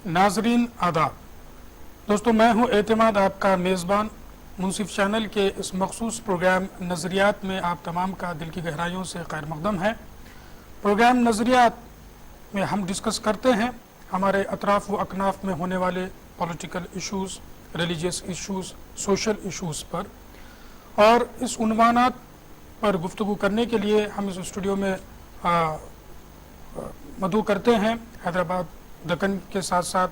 नाजरीन आदाब। दोस्तों, मैं हूं एतमाद, आपका मेज़बान। मुनसिफ चैनल के इस मखसूस प्रोग्राम नज़रियात में आप तमाम का दिल की गहराइयों से खैर मक़दम है। प्रोग्राम नज़रियात में हम डिस्कस करते हैं हमारे अतराफ़ व अकनाफ़ में होने वाले political issues, religious issues, social issues पर, और इस उन्वानात पर गुफ्तगू करने के लिए हम इस स्टूडियो में मदऊ करते हैं हैदराबाद दक्कन के साथ साथ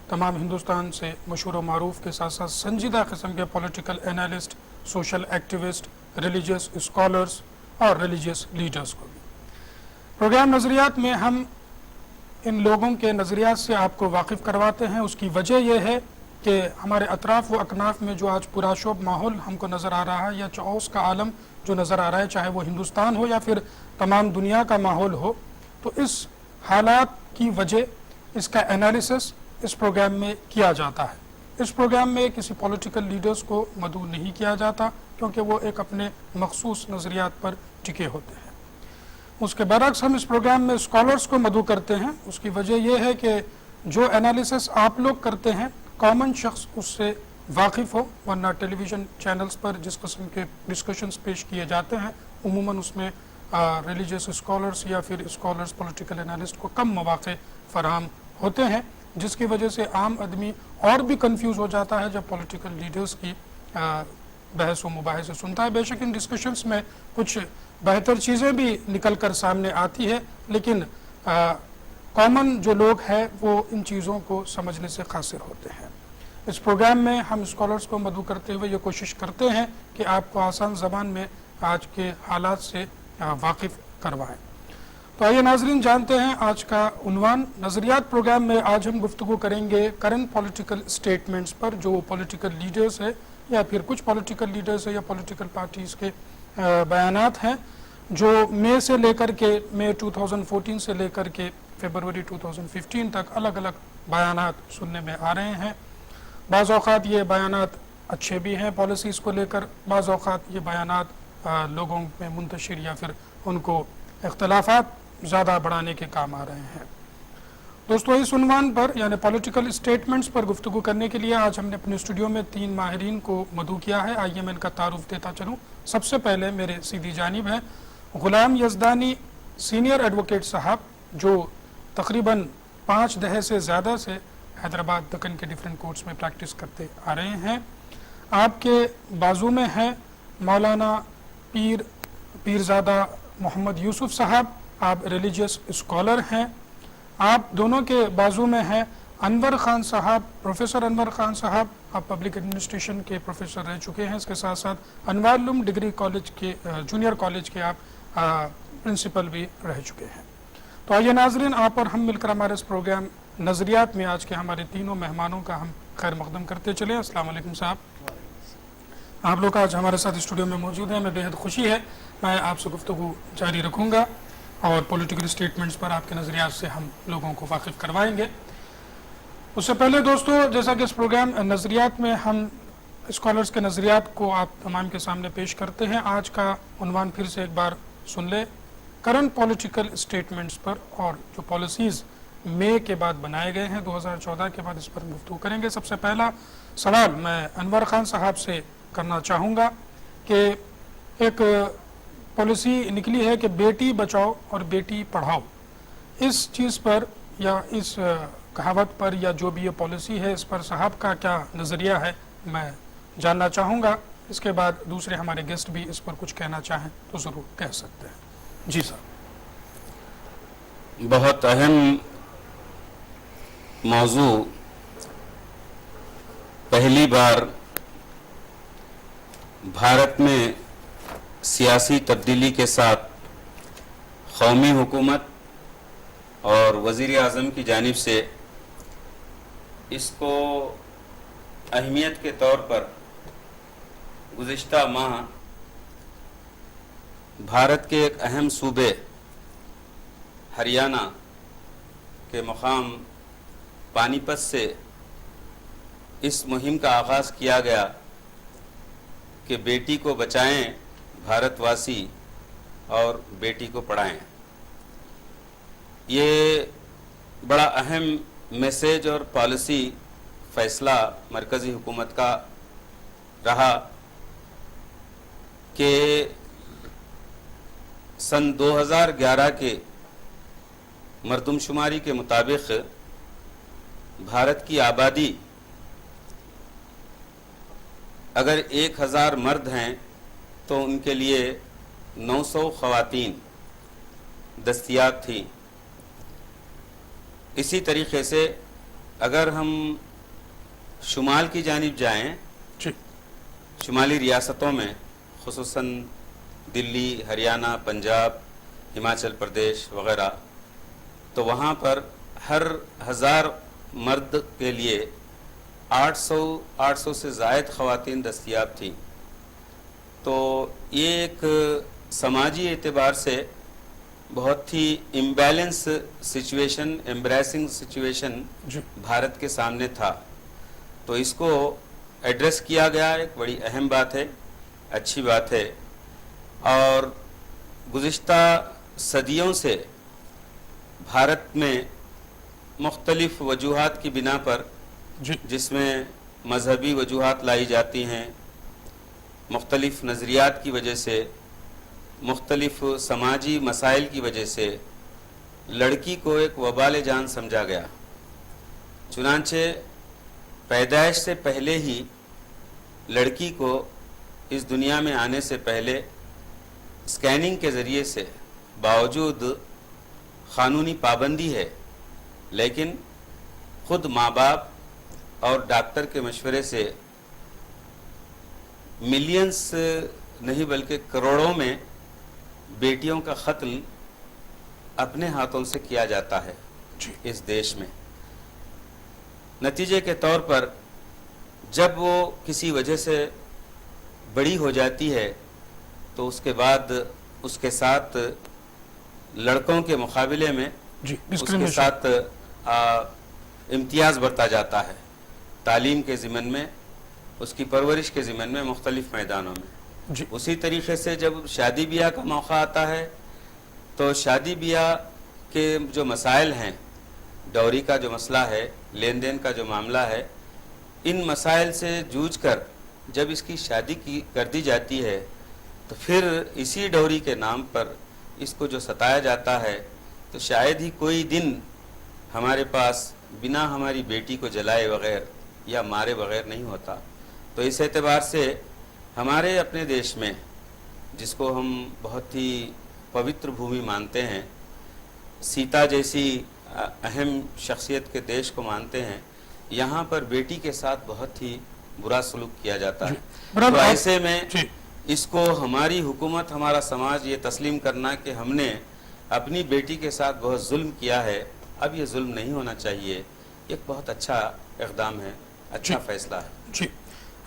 तमाम हिंदुस्तान से मशहूर व मारूफ के साथ साथ संजीदा किस्म के political analyst, social activist, religious scholars और रिलीजियस लीडर्स को भी। प्रोग्राम नज़रियात में हम इन लोगों के नज़रियात से आपको वाकिफ़ करवाते हैं। उसकी वजह यह है कि हमारे अतराफ़ व अकनाफ़ में जो आज पुराशोभ माहौल हमको नज़र आ रहा है, या चौस का आलम जो नज़र आ रहा है, चाहे वो हिंदुस्तान हो या फिर तमाम दुनिया का माहौल हो, तो इस हालात की वजह, इसका एनालिसिस इस प्रोग्राम में किया जाता है। इस प्रोग्राम में किसी पॉलिटिकल लीडर्स को मदऊ नहीं किया जाता, क्योंकि वो एक अपने मखसूस नज़रियात पर टिके होते हैं। उसके बरक्स हम इस प्रोग्राम में स्कॉलर्स को मदऊ करते हैं। उसकी वजह यह है कि जो एनालिसिस आप लोग करते हैं, कॉमन शख्स उससे वाकिफ़ हो, वरना टेलीविज़न चैनल्स पर जिस किस्म के डिस्कशंस पेश किए जाते हैं, उमूमन उसमें रिलीजियस स्कॉलर्स या फिर स्कॉलर्स, पॉलिटिकल एनालिस्ट को कम मौक़े फराहम होते हैं, जिसकी वजह से आम आदमी और भी कंफ्यूज हो जाता है जब पॉलिटिकल लीडर्स की बहस व मुबाहिसे सुनता है। बेशक इन डिस्कशंस में कुछ बेहतर चीज़ें भी निकल कर सामने आती है, लेकिन कॉमन जो लोग हैं वो इन चीज़ों को समझने से कासिर होते हैं। इस प्रोग्राम में हम स्कॉलर्स को मदऊ करते हुए ये कोशिश करते हैं कि आपको आसान ज़बान में आज के हालात से वाकिफ़ करवाएं। तो आइए नाजरीन, जानते हैं आज का उन्वान। नज़रियात प्रोग्राम में आज हम गुफ्तगू करेंगे करंट पॉलिटिकल स्टेटमेंट्स पर, जो पॉलिटिकल लीडर्स है या फिर कुछ पॉलिटिकल लीडर्स है या पॉलिटिकल पार्टीज़ के बयानात हैं, जो मई से लेकर के मई 2014 से लेकर के फरवरी 2015 तक अलग अलग बयानात सुनने में आ रहे हैं। बाज़ औक़ात ये बयानात अच्छे भी हैं पॉलिसीज़ को लेकर, बाज़ औक़ात ये बयानात लोगों में मुंतशिर या फिर उनको इख्तलाफात ज़्यादा बढ़ाने के काम आ रहे हैं। दोस्तों, इस उन्वान पर यानी पॉलिटिकल स्टेटमेंट्स पर गुफ्तगू करने के लिए आज हमने अपने स्टूडियो में 3 माहिरीन को मदऊ किया है। आइए मैं इनका तारुफ देता चलूँ। सबसे पहले मेरे सीधी जानिब है ग़ुलाम यज़दानी, सीनियर एडवोकेट साहब, जो तकरीबन 5 दहर से ज़्यादा से हैदराबाद दक्कन के डिफरेंट कोर्ट्स में प्रैक्टिस करते आ रहे हैं। आपके बाजू में है मौलाना पीरज़ादा मोहम्मद यूसुफ साहब, आप रिलीजियस स्कॉलर हैं। आप दोनों के बाजू में हैं अनवर खान साहब, प्रोफेसर अनवर खान साहब, आप पब्लिक एडमिनिस्ट्रेशन के प्रोफेसर रह चुके हैं। इसके साथ साथ अनवारुल्लूम डिग्री कॉलेज के जूनियर कॉलेज के आप प्रिंसिपल भी रह चुके हैं। तो आइए नाजरीन, आप और हम मिलकर हमारे इस प्रोग्राम नज़रियात में आज के हमारे तीनों मेहमानों का हम खैर मक़दम करते चले। अस्सलाम वालेकुम साहब, आप लोग आज हमारे साथ स्टूडियो में मौजूद हैं, हमें बेहद खुशी है। मैं आपसे गुफ्तगू जारी रखूँगा और पॉलिटिकल स्टेटमेंट्स पर आपके नज़रियात से हम लोगों को वाकिफ़ करवाएंगे। उससे पहले दोस्तों, जैसा कि इस प्रोग्राम नज़रियात में हम स्कॉलर्स के नज़रियात को आप तमाम के सामने पेश करते हैं, आज का उन्वान फिर से एक बार सुन ले, करंट पॉलिटिकल स्टेटमेंट्स पर, और जो पॉलिसीज़ मई के बाद बनाए गए हैं 2014 के बाद, इस पर गुफ्तगू करेंगे। सबसे पहला सवाल मैं अनवर खान साहब से करना चाहूँगा कि एक पॉलिसी निकली है कि बेटी बचाओ और बेटी पढ़ाओ, इस चीज़ पर या इस कहावत पर या जो भी ये पॉलिसी है, इस पर साहब का क्या नज़रिया है, मैं जानना चाहूँगा। इसके बाद दूसरे हमारे गेस्ट भी इस पर कुछ कहना चाहें तो ज़रूर कह सकते हैं। जी साहब। बहुत अहम मौजू, पहली बार भारत में सियासी तब्दीली के साथ कौमी हुकूमत और वज़ीर आज़म की जानिब से इसको अहमियत के तौर पर गुज़िश्ता माह भारत के एक अहम सूबे हरियाणा के मुकाम पानीपत से इस मुहिम का आगाज़ किया गया कि बेटी को बचाएं भारतवासी और बेटी को पढ़ाएं। ये बड़ा अहम मैसेज और पॉलिसी फैसला मरकज़ी हुकूमत का रहा कि सन 2011 के मरदमशुमारी के मुताबिक भारत की आबादी अगर 1000 मर्द हैं तो उनके लिए 900 ख़वातीन दस्तयाब थी। इसी तरीके से अगर हम शुमाल की जानिब जाएं, जी शुमाली रियासतों में खुसूसन दिल्ली, हरियाणा, पंजाब, हिमाचल प्रदेश वगैरह, तो वहाँ पर हर 1000 मर्द के लिए 800 से ज़ायद ख़वातीन दस्तयाब थी। तो ये एक समाजी एतबार से बहुत ही इम्बैलेंस सिचुएशन, एम्ब्रेसिंग सिचुएशन जी भारत के सामने था। तो इसको एड्रेस किया गया, एक बड़ी अहम बात है, अच्छी बात है। और गुज़िश्ता सदियों से भारत में मुख्तलिफ वजूहात की बिना पर, जी जिसमें मजहबी वजूहात लाई जाती हैं, मुख्तलिफ नज़रियात की वजह से, मुख्तलिफ समाजी मसाइल की वजह से लड़की को एक वबाल जान समझा गया। चुनांचे पैदाइश से पहले ही लड़की को इस दुनिया में आने से पहले स्कैनिंग के ज़रिए से, बावजूद क़ानूनी पाबंदी है, लेकिन ख़ुद माँ बाप और डॉक्टर के मशवरे से मिलियंस नहीं बल्कि करोड़ों में बेटियों का क़त्ल अपने हाथों से किया जाता है जी इस देश में। नतीजे के तौर पर जब वो किसी वजह से बड़ी हो जाती है तो उसके बाद उसके साथ लड़कों के मुकाबले में जी उसके डिस्क्रिमिनेशन साथ इम्तियाज़ बरता जाता है, तालीम के ज़िमन में, उसकी परवरिश के ज़िमन में, मुख्तलिफ़ मैदानों में। जी उसी तरीके से जब शादी ब्याह का मौका आता है तो शादी ब्याह के जो मसाइल हैं, डौरी का जो मसला है, लेन देन का जो मामला है, इन मसाइल से जूझ कर जब इसकी शादी की कर दी जाती है तो फिर इसी डौरी के नाम पर इसको जो सताया जाता है, तो शायद ही कोई दिन हमारे पास बिना हमारी बेटी को जलाए बगैर या मारे बगैर नहीं होता। तो इस एतबार से हमारे अपने देश में, जिसको हम बहुत ही पवित्र भूमि मानते हैं, सीता जैसी अहम शख्सियत के देश को मानते हैं, यहाँ पर बेटी के साथ बहुत ही बुरा सलूक किया जाता है। तो ऐसे में जी इसको हमारी हुकूमत, हमारा समाज ये तस्लीम करना कि हमने अपनी बेटी के साथ बहुत जुल्म किया है, अब ये जुल्म नहीं होना चाहिए, एक बहुत अच्छा इक़दाम है, अच्छा जी। फ़ैसला है। जी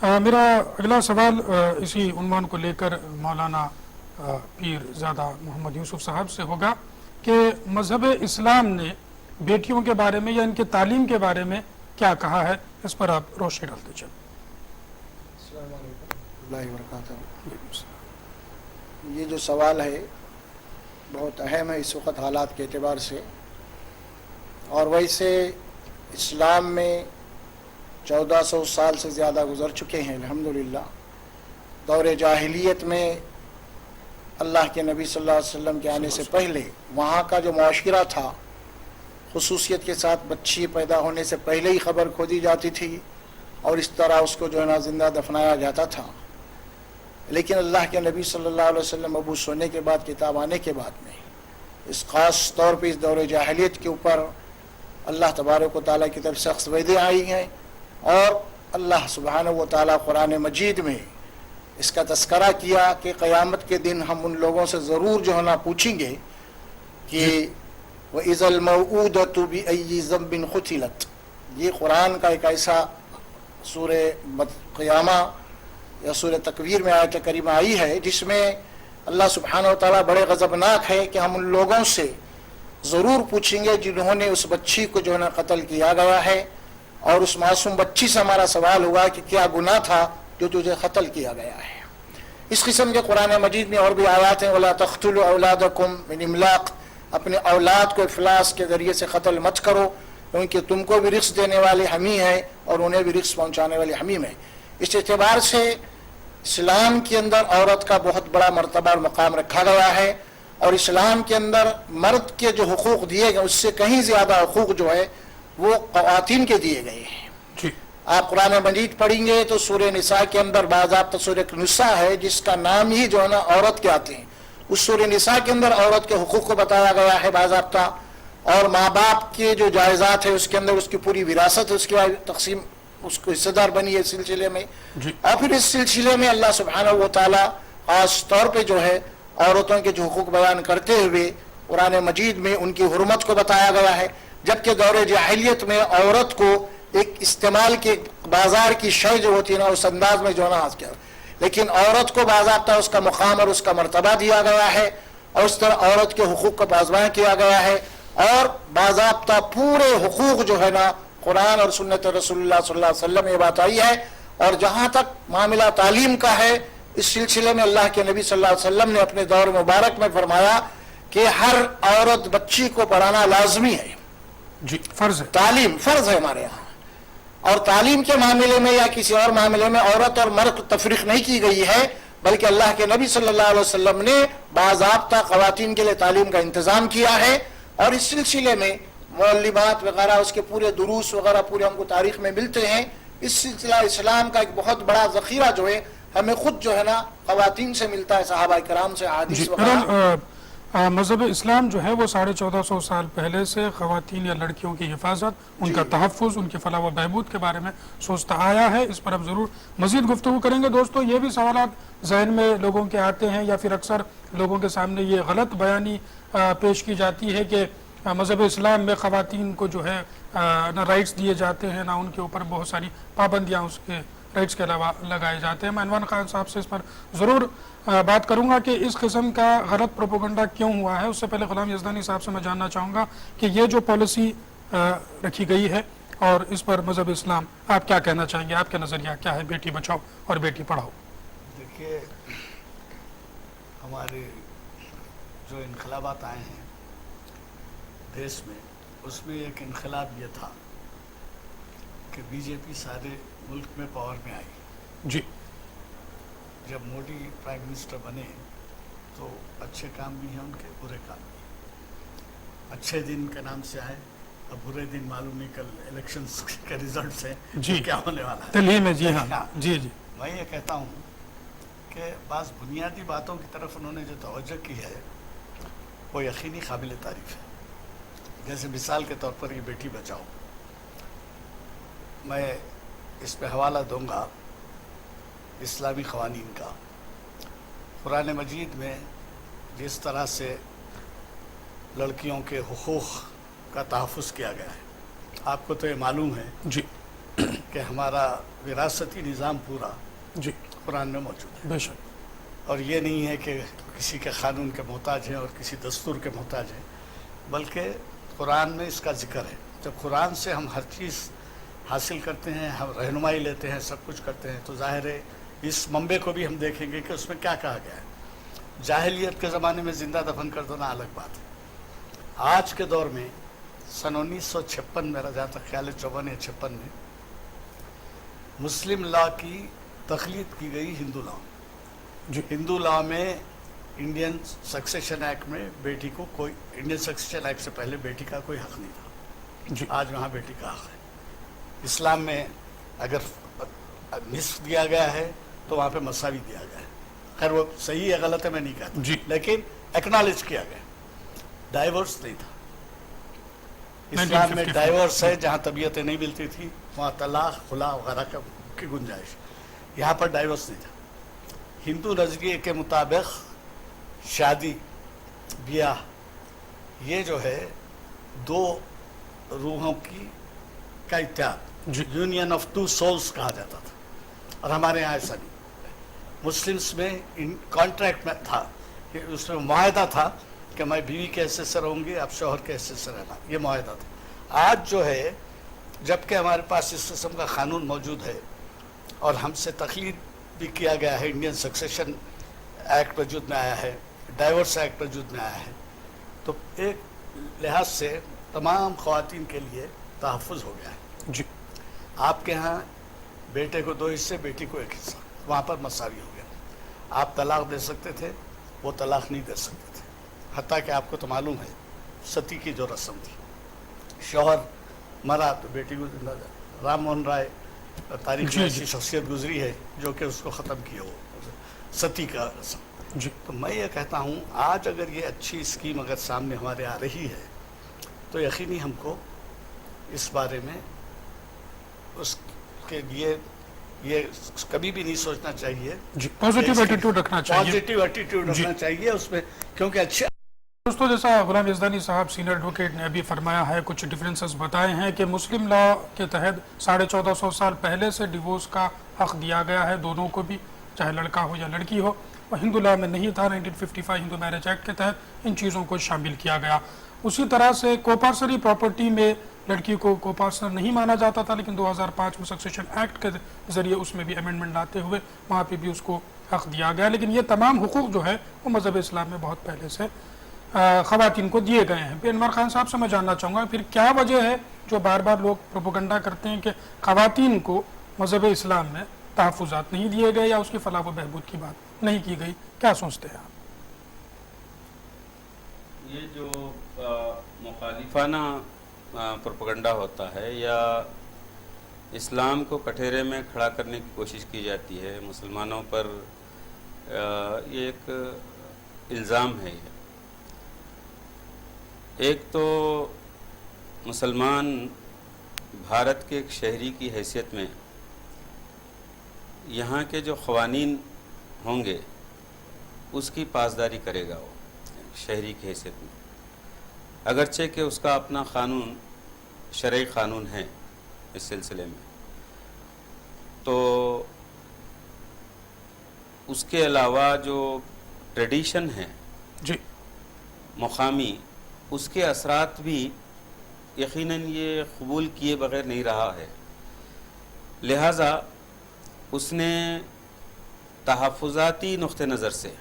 मेरा अगला सवाल इसी उन्वान को लेकर मौलाना पीरज़ादा मोहम्मद यूसुफ साहब से होगा कि मज़हब इस्लाम ने बेटियों के बारे में या इनके तालीम के बारे में क्या कहा है, इस पर आप रोशनी डाल दीजिए। ये जो सवाल है बहुत अहम है इस वक्त हालात के एतबार से। और वैसे इस्लाम में 1400 साल से ज़्यादा गुज़र चुके हैं अल्हम्दुलिल्लाह। दौर जाहिलियत में अल्लाह के नबी सल्लल्लाहु अलैहि वसल्लम के आने से पहले वहाँ का जो माशरा था, खुसूसियत के साथ बच्ची पैदा होने से पहले ही ख़बर खो दी जाती थी और इस तरह उसको जो है ना ज़िंदा दफनाया जाता था। लेकिन अल्लाह के नबी सल्लल्लाहु अलैहि वसल्लम अबू सोने के बाद, किताब आने के बाद में, इस ख़ास तौर पे इस दौर जाहिलियत के ऊपर अल्लाह तबारक व तआला की तरफ सख्त वैदे आई हैं और अल्लाह सुब्हानहू व तआला कुरान मजीद में इसका तस्करा किया कि क़यामत के दिन हम उन लोगों से ज़रूर जो है ना पूछेंगे कि व इज़ल मऊदतु बिअय्यि ज़ंबिन क़ुतिलत। ये कुरान का एक ऐसा सूरे क़यामा या सूरे तकवीर में आयत करीमा आई है जिसमें अल्लाह सुब्हानहू व तआला बड़े गज़बनाक है कि हम उन लोगों से ज़रूर पूछेंगे जिन्होंने उस बच्ची को जो है ना कत्ल किया गया है, और उस मासूम बच्ची से हमारा सवाल हुआ कि क्या गुनाह था जो तुझे कत्ल किया गया है। इस किस्म के कुरान मजीद में और भी आयात हैं, वला तख्तुलू औलादकुम मिन इमलाक, अपने औलाद को इफलास के ज़रिए से कत्ल मत करो, क्योंकि तुमको भी रिस्क देने वाले हम ही हैं और उन्हें भी रिस्क पहुंचाने वाले हम ही हैं। इस एतबार से इस्लाम के अंदर औरत का बहुत बड़ा मर्तबा और मकाम रखा गया है, और इस्लाम के अंदर मर्द के जो हुकूक दिए गए उससे कहीं ज़्यादा हुकूक जो है वो ख़वातीन के दिए गए हैं। जी आप कुरान मजीद पढ़ेंगे तो सूरह निसा के अंदर बाज़ाब्ता सूरह निसा है जिसका नाम ही जो है ना औरत के आते हैं, उस सूरह निसा के अंदर औरत के हुकूक को बताया गया है बाज़ाब्ता, और माँ बाप के जो जायज़ात है उसके अंदर उसकी पूरी विरासत है, उसके बाद तकसीम उसको हिस्सेदार बनी है इस सिलसिले में। जी और फिर इस सिलसिले में अल्लाह सुब्हानहू व तआला खास तौर पे जो है औरतों के जो हुकूक बयान करते हुए कुरान मजीद में उनकी हुर्मत को बताया गया है, जबकि दौर जाहिलियत में औरत को एक इस्तेमाल के बाजार की शय जो होती है ना उस अंदाज में जो ना आज किया, लेकिन औरत को बाज़ाब्ता उसका मुकाम और उसका मर्तबा दिया गया है, और उस तरह औरत के हुकूक का पासबान किया गया है, और बाज़ाब्ता पूरे हुकूक जो है ना कुरान और सुन्नत रसूलुल्लाह सल्लल्लाहु अलैहि वसल्लम में बात आई है। और जहाँ तक मामला तालीम का है, इस सिलसिले में अल्लाह के नबी सल्लल्लाहु अलैहि वसल्लम ने अपने दौर मुबारक में फरमाया कि हर औरत बच्ची को पढ़ाना लाजमी है, जी फर्ज है, तालीम फ़र्ज है हमारे यहाँ। और तालीम के मामले में या किसी और मामले में औरत और मर्द को तफरीक नहीं की गई है, बल्कि अल्लाह के नबी सल्लल्लाहु अलैहि वसल्लम ने बाज़ाब्ता ख़वातीन के लिए तालीम का इंतज़ाम किया है, और इस सिलसिले में मुअल्लिमात वगैरह उसके पूरे दुरूस वगैरह पूरे हमको तारीख में मिलते हैं। इस सिलसिला इस्लाम का एक बहुत बड़ा ज़ख़ीरा जो है हमें खुद जो है ना ख़वातीन से मिलता है, सहाबा किराम से, जी हदीस वगैरह। मज़हब इस्लाम जो है वो 1450 साल पहले से ख़वातीन या लड़कियों की हिफाजत, उनका तहफ़्फ़ुज़, उनकी फलाह व बहबूद के बारे में सोचता आया है। इस पर हम ज़रूर मज़ीद गुफ्तगू करेंगे। दोस्तों, ये भी सवालात ज़हन में लोगों के आते हैं, या फिर अक्सर लोगों के सामने ये गलत बयानी पेश की जाती है कि मज़हब इस्लाम में ख़वातीन को जो है ना राइट्स दिए जाते हैं, ना उनके ऊपर बहुत सारी पाबंदियाँ उसके राइट्स के अलावा लगाए जाते हैं। मैं अनवान खान साहब से इस पर ज़रूर बात करूंगा कि इस किस्म का गलत प्रोपोगंडा क्यों हुआ है। उससे पहले गुलाम यज़दानी साहब से मैं जानना चाहूँगा कि ये जो पॉलिसी रखी गई है और इस पर मज़हब इस्लाम आप क्या कहना चाहेंगे, आपका नज़रिया क्या है, बेटी बचाओ और बेटी पढ़ाओ? देखिए, हमारे जो इनकलाबात आए हैं देश में, उसमें एक इनकलाब ये था कि बीजेपी सारे मुल्क में पावर में आई। जी जब मोदी प्राइम मिनिस्टर बने तो अच्छे काम भी हैं उनके, बुरे काम भी। अच्छे दिन के नाम से आए, अब बुरे दिन मालूम नहीं कल इलेक्शंस के रिजल्ट से जी क्या होने वाला है दिल्ली में। जी हाँ, जी जी मैं ये कहता हूँ कि बाज़ बुनियादी बातों की तरफ उन्होंने जो तवज्जो की है वो यकीनी काबिल तारीफ़ है। जैसे मिसाल के तौर पर ये बेटी बचाओ, मैं इस पे हवाला दूंगा इस्लामी क़वानीन का। कुरान मजीद में जिस तरह से लड़कियों के हुकूक़ का तहफ़्फ़ुज़ किया गया है, आपको तो ये मालूम है जी कि हमारा विरासती निज़ाम पूरा जी कुरान में मौजूद है। बेशक। और ये नहीं है कि किसी के क़ानून के मोहताज हैं और किसी दस्तूर के मोहताज हैं, बल्कि कुरान में इसका ज़िक्र है। जब कुरान से हम हर चीज़ हासिल करते हैं, हम रहनुमाई लेते हैं, सब कुछ करते हैं, तो ज़ाहिर है इस मंबे को भी हम देखेंगे कि उसमें क्या कहा गया है। जाहिलियत के ज़माने में ज़िंदा दफन कर देना अलग बात है। आज के दौर में सन 1956 मेरा जहाँ तक ख्याल है 54 या 56 में मुस्लिम लॉ की तख्लीद की गई हिंदू लॉ में। जी हिंदू लॉ में इंडियन सक्सेशन एक्ट में बेटी को कोई, इंडियन सक्सेशन एक्ट से पहले बेटी का कोई हक़ नहीं था। जी आज वहाँ बेटी का हक़ है। इस्लाम में अगर निस्फ दिया गया है तो वहाँ पे मसावी दिया गया है। खैर वो सही है गलत है मैं नहीं कहता जी, लेकिन एक्नॉलेज किया गया। डाइवोर्स नहीं था इस्लाम में। 1954 डाइवोर्स है जहाँ तबीयतें नहीं मिलती थी, वहाँ तलाक खुला वगैरह की गुंजाइश। यहाँ पर डाइवोर्स नहीं था। हिंदू नज़रिए के मुताबिक शादी ब्याह ये जो है दो रूहों की का इत्तेहाद, यूनियन ऑफ टू सोल्स कहा जाता था, और हमारे यहाँ ऐसा नहीं। मुस्लिम्स में इन कॉन्ट्रैक्ट में था कि उसमें मुआहदा था कि मैं बीवी के हिस्से से रहूँगी, आप शौहर के हिस्से से रहना, ये मुआहदा था। आज जो है जबकि हमारे पास इस किस्म का कानून मौजूद है और हमसे तख्लीद भी किया गया है, इंडियन सक्सेशन एक्ट वजूद में आया है, डाइवोर्स एक्ट वजूद में आया है, तो एक लिहाज से तमाम ख़वातीन के लिए तहफ़्फ़ुज़ हो गया है। जी आपके यहाँ बेटे को 2 हिस्से, बेटी को 1 हिस्सा, वहाँ पर मसावी हो गया। आप तलाक दे सकते थे, वो तलाक नहीं दे सकते थे। हत्ता कि आपको तो मालूम है सती की जो रस्म थी, शौहर मरा तो बेटी को जिंदा दिया। राम मोहन राय तारीख जी, में जी। ऐसी शख्सियत गुजरी है जो कि उसको ख़त्म किया वो सती का रस्म। जी तो मैं ये कहता हूँ आज अगर ये अच्छी स्कीम अगर सामने हमारे आ रही है तो यकीनी हमको इस बारे में उसके लिए ये कभी भी नहीं सोचना चाहिए। जी पॉजिटिव एटीट्यूड रखना चाहिए। पॉजिटिव एटीट्यूड जी। रखना चाहिए उसमें, क्योंकि अच्छे दोस्तों, जैसा गुलाम यज़दानी साहब सीनियर एडवोकेट ने अभी फरमाया है, कुछ डिफरेंसेस बताए हैं कि मुस्लिम लॉ के तहत 1450 साल पहले से डिवोर्स का हक दिया गया है दोनों को भी, चाहे लड़का हो या लड़की हो। और हिंदू लॉ में नहीं था। 1955 हिंदू मैरिज एक्ट के तहत इन चीज़ों को शामिल किया गया। उसी तरह से कोपार्सनरी प्रॉपर्टी में लड़की को कोपार्सनर नहीं माना जाता था, लेकिन 2005 में सक्सेशन एक्ट के जरिए उसमें भी अमेंडमेंट लाते हुए वहाँ पे भी उसको हक दिया गया। लेकिन ये तमाम हुकूक जो है वो मज़हब इस्लाम में बहुत पहले से ख़वातीन को दिए गए हैं। अनवर खान साहब से मैं जानना चाहूँगा फिर क्या वजह है जो बार बार लोग प्रोपोगंडा करते हैं कि ख़वातीन को मज़हब इस्लाम में तहफ़्फ़ुज़ात नहीं दिए गए या उसकी फलाह व बहबूद की बात नहीं की गई, क्या सोचते हैं आप? ये जो मुखालिफाना प्रोपेगेंडा होता है या इस्लाम को कठेरे में खड़ा करने की कोशिश की जाती है मुसलमानों पर, ये एक इल्ज़ाम है। एक तो मुसलमान भारत के एक शहरी की हैसियत में यहाँ के जो क़वानीन होंगे उसकी पासदारी करेगा वो शहरी की हैसियत में, अगरचे कि उसका अपना क़ानून शरई क़ानून है इस सिलसिले में। तो उसके अलावा जो ट्रेडिशन है जी मुक़ामी, उसके असरात भी यकीनन ये कबूल किए बग़ैर नहीं रहा है। लिहाजा उसने तहफ़्फ़ुज़ाती नुक़्ते नज़र से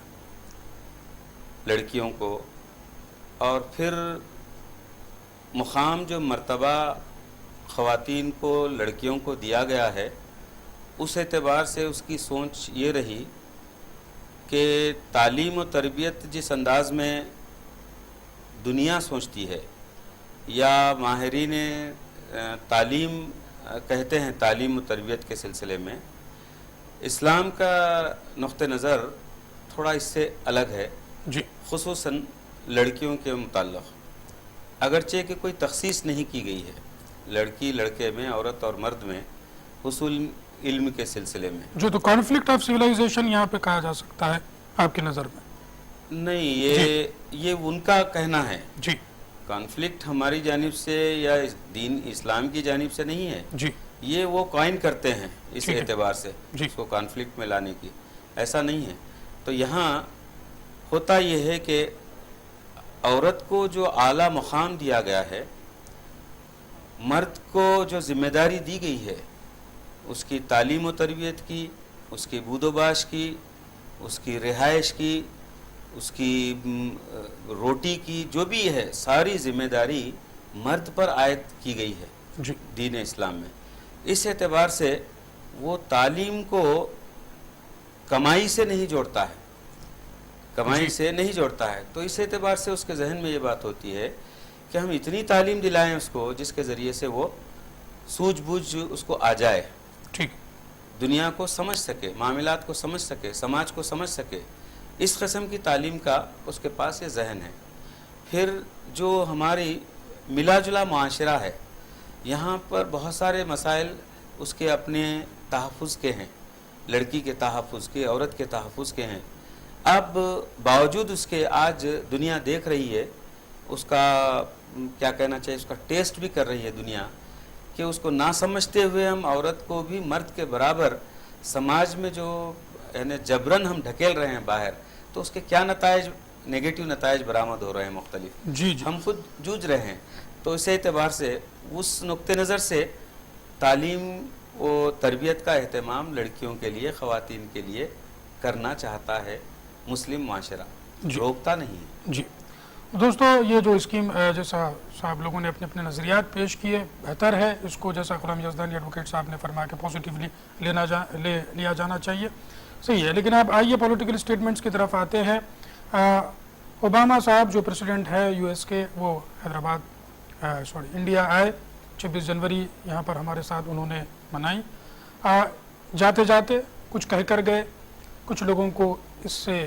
लड़कियों को और फिर मुक़ाम जो मर्तबा ख़वातीन को लड़कियों को दिया गया है, उस एतबार से उसकी सोच ये रही कि तालीम और तरबियत जिस अंदाज़ में दुनिया सोचती है या माहिरीन तालीम कहते हैं तालीम और तरबियत के सिलसिले में, इस्लाम का नुक़्ते नज़र थोड़ा इससे अलग है जी खुसूसन लड़कियों के मुताल्लिक़। अगरचे कि कोई तख़सीस नहीं की गई है लड़की लड़के में, औरत और मर्द में हुसूल इल्म के सिलसिले में। जो तो कॉन्फ्लिक्ट ऑफ सिविलाइजेशन यहाँ पे कहा जा सकता है आपकी नज़र में? नहीं, ये उनका कहना है। जी कॉन्फ्लिक्ट हमारी जानिब से या दीन इस्लाम की जानिब से नहीं है, जी ये वो कॉइन करते हैं इस ठीक है। एतबार से जी। इसको कॉन्फ्लिक्ट में लाने की, ऐसा नहीं है। तो यहाँ होता यह है कि औरत को जो आला मुक़ाम दिया गया है, मर्द को जो ज़िम्मेदारी दी गई है उसकी तालीम व तरबियत की, उसकी बूदोबाश की, उसकी रिहाइश की, उसकी रोटी की, जो भी है सारी ज़िम्मेदारी मर्द पर आयद की गई है जी दीन इस्लाम में। इस एतबार से वो तालीम को कमाई से नहीं जोड़ता है, कमाई से नहीं जोड़ता है। तो इस एतबार से उसके जहन में ये बात होती है कि हम इतनी तालीम दिलाएं उसको जिसके ज़रिए से वो सूझबूझ उसको आ जाए, ठीक दुनिया को समझ सके, मामलात को समझ सके, समाज को समझ सके। इस किस्म की तालीम का उसके पास ये जहन है। फिर जो हमारी मिलाजुला माशरा है, यहाँ पर बहुत सारे मसाइल उसके अपने तहफ़्फ़ुज़ के हैं, लड़की के तहफ़्फ़ुज़ के, औरत के तहफ़्फ़ुज़ के हैं। अब बावजूद उसके आज दुनिया देख रही है, उसका क्या कहना चाहिए, उसका टेस्ट भी कर रही है दुनिया कि उसको ना समझते हुए हम औरत को भी मर्द के बराबर समाज में जो यानी जबरन हम ढकेल रहे हैं बाहर, तो उसके क्या नताइज, नेगेटिव नताइज बरामद हो रहे हैं मुख्तलिफ, जी जी हम खुद जूझ रहे हैं। तो इस एतबार से उस नुक्ते नज़र से तालीम व तरबियत का अहतमाम लड़कियों के लिए, ख़वातीन के लिए करना चाहता है मुस्लिम माशरा, जी। रोकता नहीं है। जी دوستو یہ جو اسکیم جیسا صاحب لوگوں نے اپنے اپنے نظریات پیش کیے بہتر ہے، اس کو جیسا غلام یزدانی ایڈوکیٹ صاحب نے فرمایا کہ پازیٹیولی لیا جانا چاہیے، صحیح ہے۔ لیکن اب آئیے پولیٹیکل اسٹیٹمنٹس کی طرف آتے ہیں۔ اوباما صاحب جو پریسیڈنٹ ہے یو ایس کے، وہ حیدرآباد انڈیا آئے، 26 جنوری یہاں پر ہمارے ساتھ انہوں نے منائی۔ جاتے جاتے کچھ کہہ کر گئے، کچھ لوگوں کو اس سے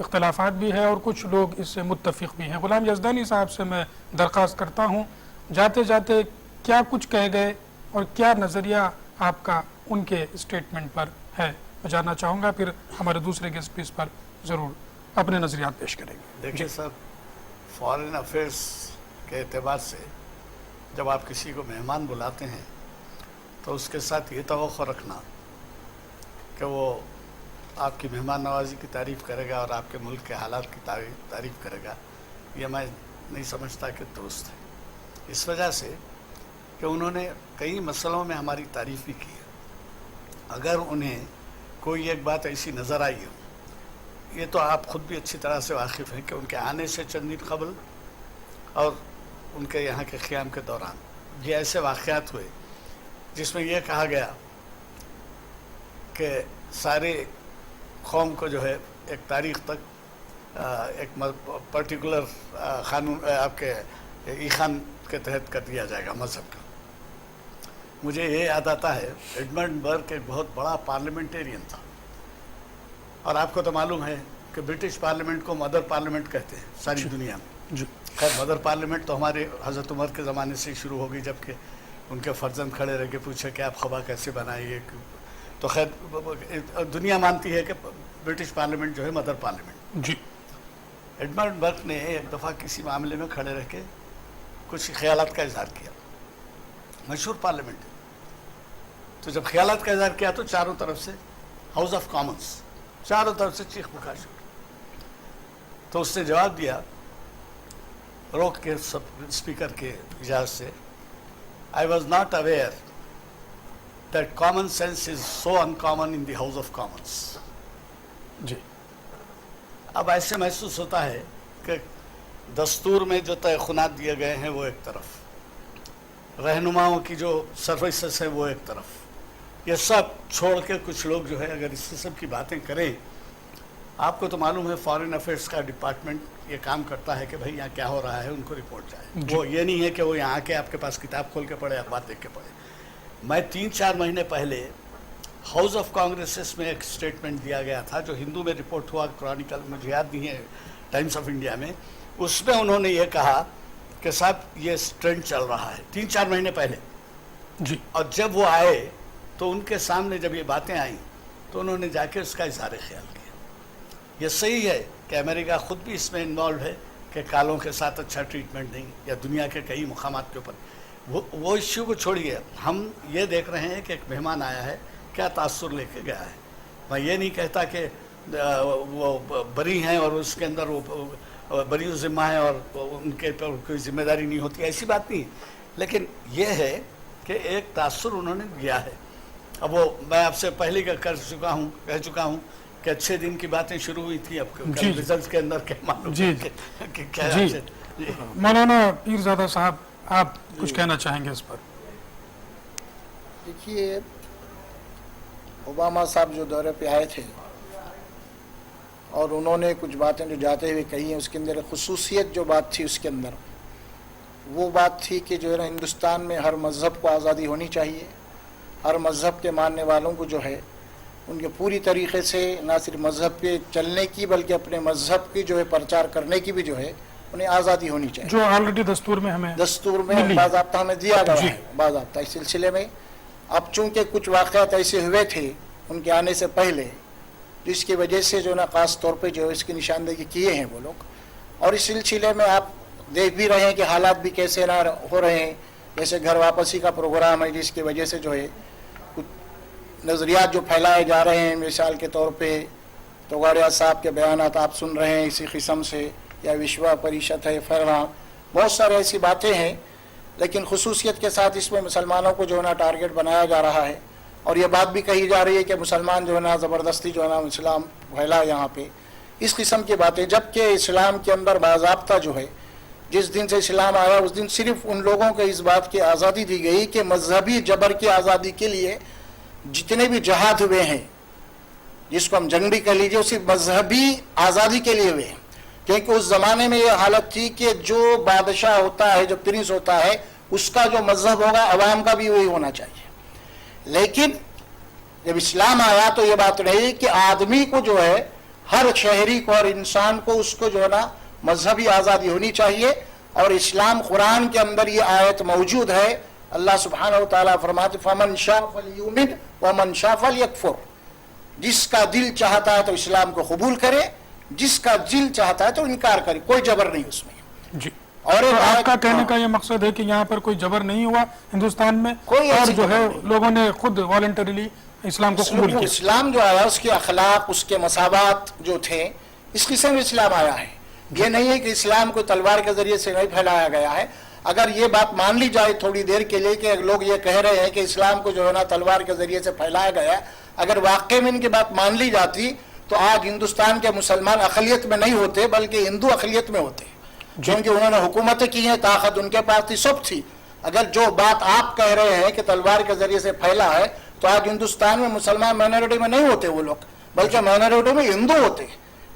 اختلافات بھی ہے اور کچھ لوگ اس سے متفق بھی ہیں۔ غلام یزدانی صاحب سے میں درخواست کرتا ہوں، جاتے جاتے کیا کچھ کہہ گئے اور کیا نظریہ آپ کا ان کے اسٹیٹمنٹ پر ہے، میں جاننا چاہوں گا، پھر ہمارے دوسرے گیسٹ بھی اس پر ضرور اپنے نظریات پیش کریں گے۔ دیکھیے صاحب، فارن افیئرس کے اعتبار سے جب آپ کسی کو مہمان بلاتے ہیں تو اس کے ساتھ یہ توقع رکھنا کہ وہ آپ کی مہمان نوازی کی تعریف کرے گا اور آپ کے ملک کے حالات کی تعریف کرے گا، یہ میں نہیں سمجھتا کہ درست ہے، اس وجہ سے کہ انہوں نے کئی مسئلوں میں ہماری تعریف بھی کی ہے۔ اگر انہیں کوئی ایک بات ایسی نظر آئی ہو، یہ تو آپ خود بھی اچھی طرح سے واقف ہیں کہ ان کے آنے سے چند دن قبل اور ان کے یہاں کے قیام کے دوران یہ ایسے واقعات ہوئے جس میں یہ کہا گیا کہ سارے قوم کو جو ہے ایک تاریخ تک ایک پرٹیکولر قانون آپ کے ایخان کے تحت کر دیا جائے گا مذہب کا۔ مجھے یہ یاد آتا ہے ایڈمنڈ برک ایک بہت بڑا پارلیمنٹیرین تھا، اور آپ کو تو معلوم ہے کہ برٹش پارلیمنٹ کو مدر پارلیمنٹ کہتے ہیں ساری دنیا میں۔ خیر مدر پارلیمنٹ تو ہمارے حضرت عمر کے زمانے سے شروع ہو گئی، جبکہ ان کے فرزند کھڑے رہ کے پوچھے کہ آپ خبا کیسے بنائیے، تو خیر دنیا مانتی ہے کہ برٹش پارلیمنٹ جو ہے مدر پارلیمنٹ۔ جی ایڈمنڈ برک نے ایک دفعہ کسی معاملے میں کھڑے رہ کے کچھ خیالات کا اظہار کیا، مشہور پارلیمنٹ ہے، تو جب خیالات کا اظہار کیا تو چاروں طرف سے ہاؤس آف کامنس چاروں طرف سے چیخ پکار شروع، تو اس نے جواب دیا روک کے اسپیکر کے اجازت سے، I was not aware that common sense is so uncommon in the House of Commons۔ جی اب ایسے محسوس ہوتا ہے کہ دستور میں جو تیقنات دیے گئے ہیں وہ ایک طرف، رہنماؤں کی جو سروسز ہیں وہ ایک طرف، یہ سب چھوڑ کے کچھ لوگ جو ہے اگر اس قسم کی باتیں کریں، آپ کو تو معلوم ہے فارن افیئرس کا ڈپارٹمنٹ یہ کام کرتا ہے کہ بھائی یہاں کیا ہو رہا ہے ان کو رپورٹ جائے، وہ یہ نہیں ہے کہ وہ یہاں کے آپ کے پاس کتاب کھول کے پڑھے، اخبار دیکھ کے پڑھے۔ میں 3-4 مہینے پہلے ہاؤس آف کانگریسز میں ایک اسٹیٹمنٹ دیا گیا تھا جو ہندو میں رپورٹ ہوا، کرونیکل مجھے یاد نہیں ہے، ٹائمز آف انڈیا میں، اس میں انہوں نے یہ کہا کہ صاحب یہ ٹرینڈ چل رہا ہے 3-4 مہینے پہلے، جی اور جب وہ آئے تو ان کے سامنے جب یہ باتیں آئیں تو انہوں نے جا کے اس کا اظہار خیال کیا۔ یہ صحیح ہے کہ امریکہ خود بھی اس میں انوالو ہے کہ کالوں کے ساتھ اچھا ٹریٹمنٹ نہیں، یا دنیا کے کئی مقامات کے اوپر وہ ایشو کو چھوڑیے، ہم یہ دیکھ رہے ہیں کہ ایک مہمان آیا ہے کیا تاثر لے کے گیا ہے۔ میں یہ نہیں کہتا کہ وہ بری ہیں اور اس کے اندر وہ بری ذمہ ہیں اور ان کے پر کوئی ذمہ داری نہیں ہوتی، ایسی بات نہیں، لیکن یہ ہے کہ ایک تاثر انہوں نے دیا ہے۔ اب وہ میں آپ سے پہلے کہہ چکا ہوں کہ اچھے دن کی باتیں شروع ہوئی تھی، اب ریزلٹس کے اندر کیا معلوم کہ کیا جی مولانا پیرزادہ صاحب آپ کچھ کہنا چاہیں گے اس پر؟ دیکھیے اوباما صاحب جو دورے پہ آئے تھے اور انہوں نے کچھ باتیں جو جاتے ہوئے کہی ہیں، اس کے اندر خصوصیت جو بات تھی اس کے اندر وہ بات تھی کہ جو ہے نا ہندوستان میں ہر مذہب کو آزادی ہونی چاہیے، ہر مذہب کے ماننے والوں کو جو ہے ان کے پوری طریقے سے نہ صرف مذہب پہ چلنے کی بلکہ اپنے مذہب کی جو ہے پرچار کرنے کی بھی جو ہے انہیں آزادی ہونی چاہیے، جو آلریڈی دستور میں ہمیں باضابطہ ہمیں دیا گیا ہے باضابطہ۔ اس سلسلے میں اب چونکہ کچھ واقعات ایسے ہوئے تھے ان کے آنے سے پہلے جس کی وجہ سے جو نا خاص طور پہ جو اس کی نشاندہی کیے ہیں وہ لوگ، اور اس سلسلے میں آپ دیکھ بھی رہے ہیں کہ حالات بھی کیسے نہ ہو رہے ہیں، جیسے گھر واپسی کا پروگرام ہے جس کی وجہ سے جو ہے کچھ نظریات جو پھیلائے جا رہے ہیں، مثال کے طور پہ توگاڑیا صاحب کے بیانات آپ سن رہے ہیں اسی قسم سے، یا وشوا پریشد ہے فرما، بہت سارے ایسی باتیں ہیں، لیکن خصوصیت کے ساتھ اس میں مسلمانوں کو جو ہے نا ٹارگٹ بنایا جا رہا ہے، اور یہ بات بھی کہی جا رہی ہے کہ مسلمان جو ہے نا زبردستی جو ہے نا اسلام پھیلا یہاں پہ، اس قسم کی باتیں، جبکہ اسلام کے اندر باضابطہ جو ہے، جس دن سے اسلام آیا اس دن صرف ان لوگوں کو اس بات کی آزادی دی گئی کہ مذہبی جبر کی آزادی کے لیے جتنے بھی جہاد ہوئے ہیں، جس کو ہم جنگ بھی کہہ لیجیے، اسی مذہبی آزادی کے لیے ہوئے ہیں، کیونکہ اس زمانے میں یہ حالت تھی کہ جو بادشاہ ہوتا ہے، جو پرنس ہوتا ہے، اس کا جو مذہب ہوگا عوام کا بھی وہی ہونا چاہیے. لیکن جب اسلام آیا تو یہ بات رہی کہ آدمی کو جو ہے، ہر شہری کو اور انسان کو، اس کو جو ہے نا مذہبی آزادی ہونی چاہیے. اور اسلام قرآن کے اندر یہ آیت موجود ہے. اللہ سبحانہ و تعالیٰ فرماتے فَمَنْ شَاءَ فَلْيُؤْمِنْ وَمَنْ شَاءَ فَلْيَكْفُرْ، جس کا دل چاہتا ہے تو اسلام کو قبول کرے، جس کا دل چاہتا ہے تو انکار کرے، کوئی جبر نہیں اس میں. جی، اور تو آپ کا کہنے کا یہ مقصد ہے کہ یہاں پر کوئی جبر نہیں ہوا ہندوستان میں، کوئی اور ایسی جو ہے جبر نہیں. لوگوں نے خود والنٹریلی اسلام کو قبول کیا. اسلام جو آیا اس کے اخلاق، اس کے مساوات جو تھے، اس قسم میں اسلام آیا ہے. یہ نہیں ہے کہ اسلام کو تلوار کے ذریعے سے نہیں پھیلایا گیا ہے. اگر یہ بات مان لی جائے تھوڑی دیر کے لیے کہ لوگ یہ کہہ رہے ہیں کہ اسلام کو جو ہے نا تلوار کے ذریعے سے پھیلایا گیا ہے، اگر واقع میں ان کی بات مان لی جاتی تو آج ہندوستان کے مسلمان اقلیت میں نہیں ہوتے بلکہ ہندو اقلیت میں ہوتے، کیونکہ انہوں نے حکومتیں کی ہیں، طاقت ان کے پاس تھی، سب تھی. اگر جو بات آپ کہہ رہے ہیں کہ تلوار کے ذریعے سے پھیلا ہے تو آج ہندوستان میں مسلمان مائنورٹی میں نہیں ہوتے وہ لوگ، بلکہ مائنورٹی میں ہندو ہوتے.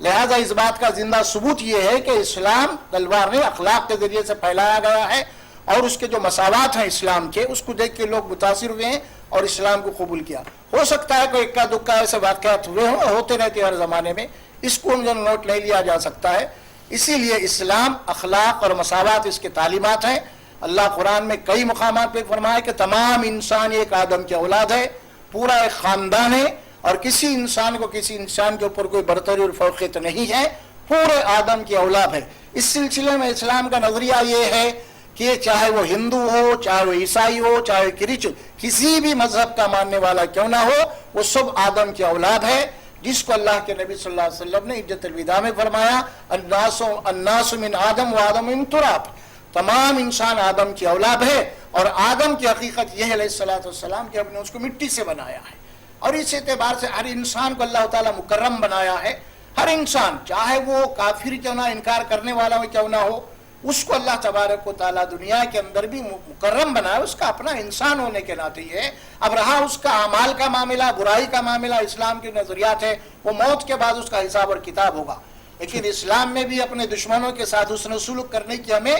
لہذا اس بات کا زندہ ثبوت یہ ہے کہ اسلام تلوار نہیں اخلاق کے ذریعے سے پھیلایا گیا ہے، اور اس کے جو مساوات ہیں اسلام کے، اس کو دیکھ کے لوگ متاثر ہوئے ہیں اور اسلام کو قبول کیا. ہو سکتا ہے کہ اکا دکا ایسے واقعات ہوئے ہوں، ہوتے رہتے ہر زمانے میں، اس کو جو نوٹ نہیں لیا جا سکتا ہے. اسی لیے اسلام اخلاق اور مساوات اس کے تعلیمات ہیں. اللہ قرآن میں کئی مقامات پہ فرمایا کہ تمام انسان ایک آدم کی اولاد ہے، پورا ایک خاندان ہے، اور کسی انسان کو کسی انسان کے اوپر کوئی برتری اور فوقیت نہیں ہے، پورے آدم کی اولاد ہے. اس سلسلے میں اسلام کا نظریہ یہ ہے کہ چاہے وہ ہندو ہو، چاہے وہ عیسائی ہو، چاہے وہ کرسچن، کسی بھی مذہب کا ماننے والا کیوں نہ ہو، وہ سب آدم کی اولاد ہے. جس کو اللہ کے نبی صلی اللہ علیہ وسلم نے حجۃ الوداع میں فرمایا الناس من آدم و آدم من تراب، تمام انسان آدم کی اولاد ہے. اور آدم کی حقیقت یہ ہے علیہ السلام کہ ہم نے اس کو مٹی سے بنایا ہے، اور اس اعتبار سے ہر انسان کو اللہ تعالیٰ مکرم بنایا ہے. ہر انسان چاہے وہ کافر کیوں نہ، انکار کرنے والا ہو کیوں نہ ہو، اس کو اللہ تبارک و تعالیٰ دنیا کے اندر بھی مکرم بنایا، اس کا اپنا انسان ہونے کے ناطے ہے. اب رہا اس کا اعمال کا معاملہ، برائی کا معاملہ، اسلام کے نظریات ہے، وہ موت کے بعد اس کا حساب اور کتاب ہوگا. لیکن اسلام میں بھی اپنے دشمنوں کے ساتھ حسن سلوک کرنے کی ہمیں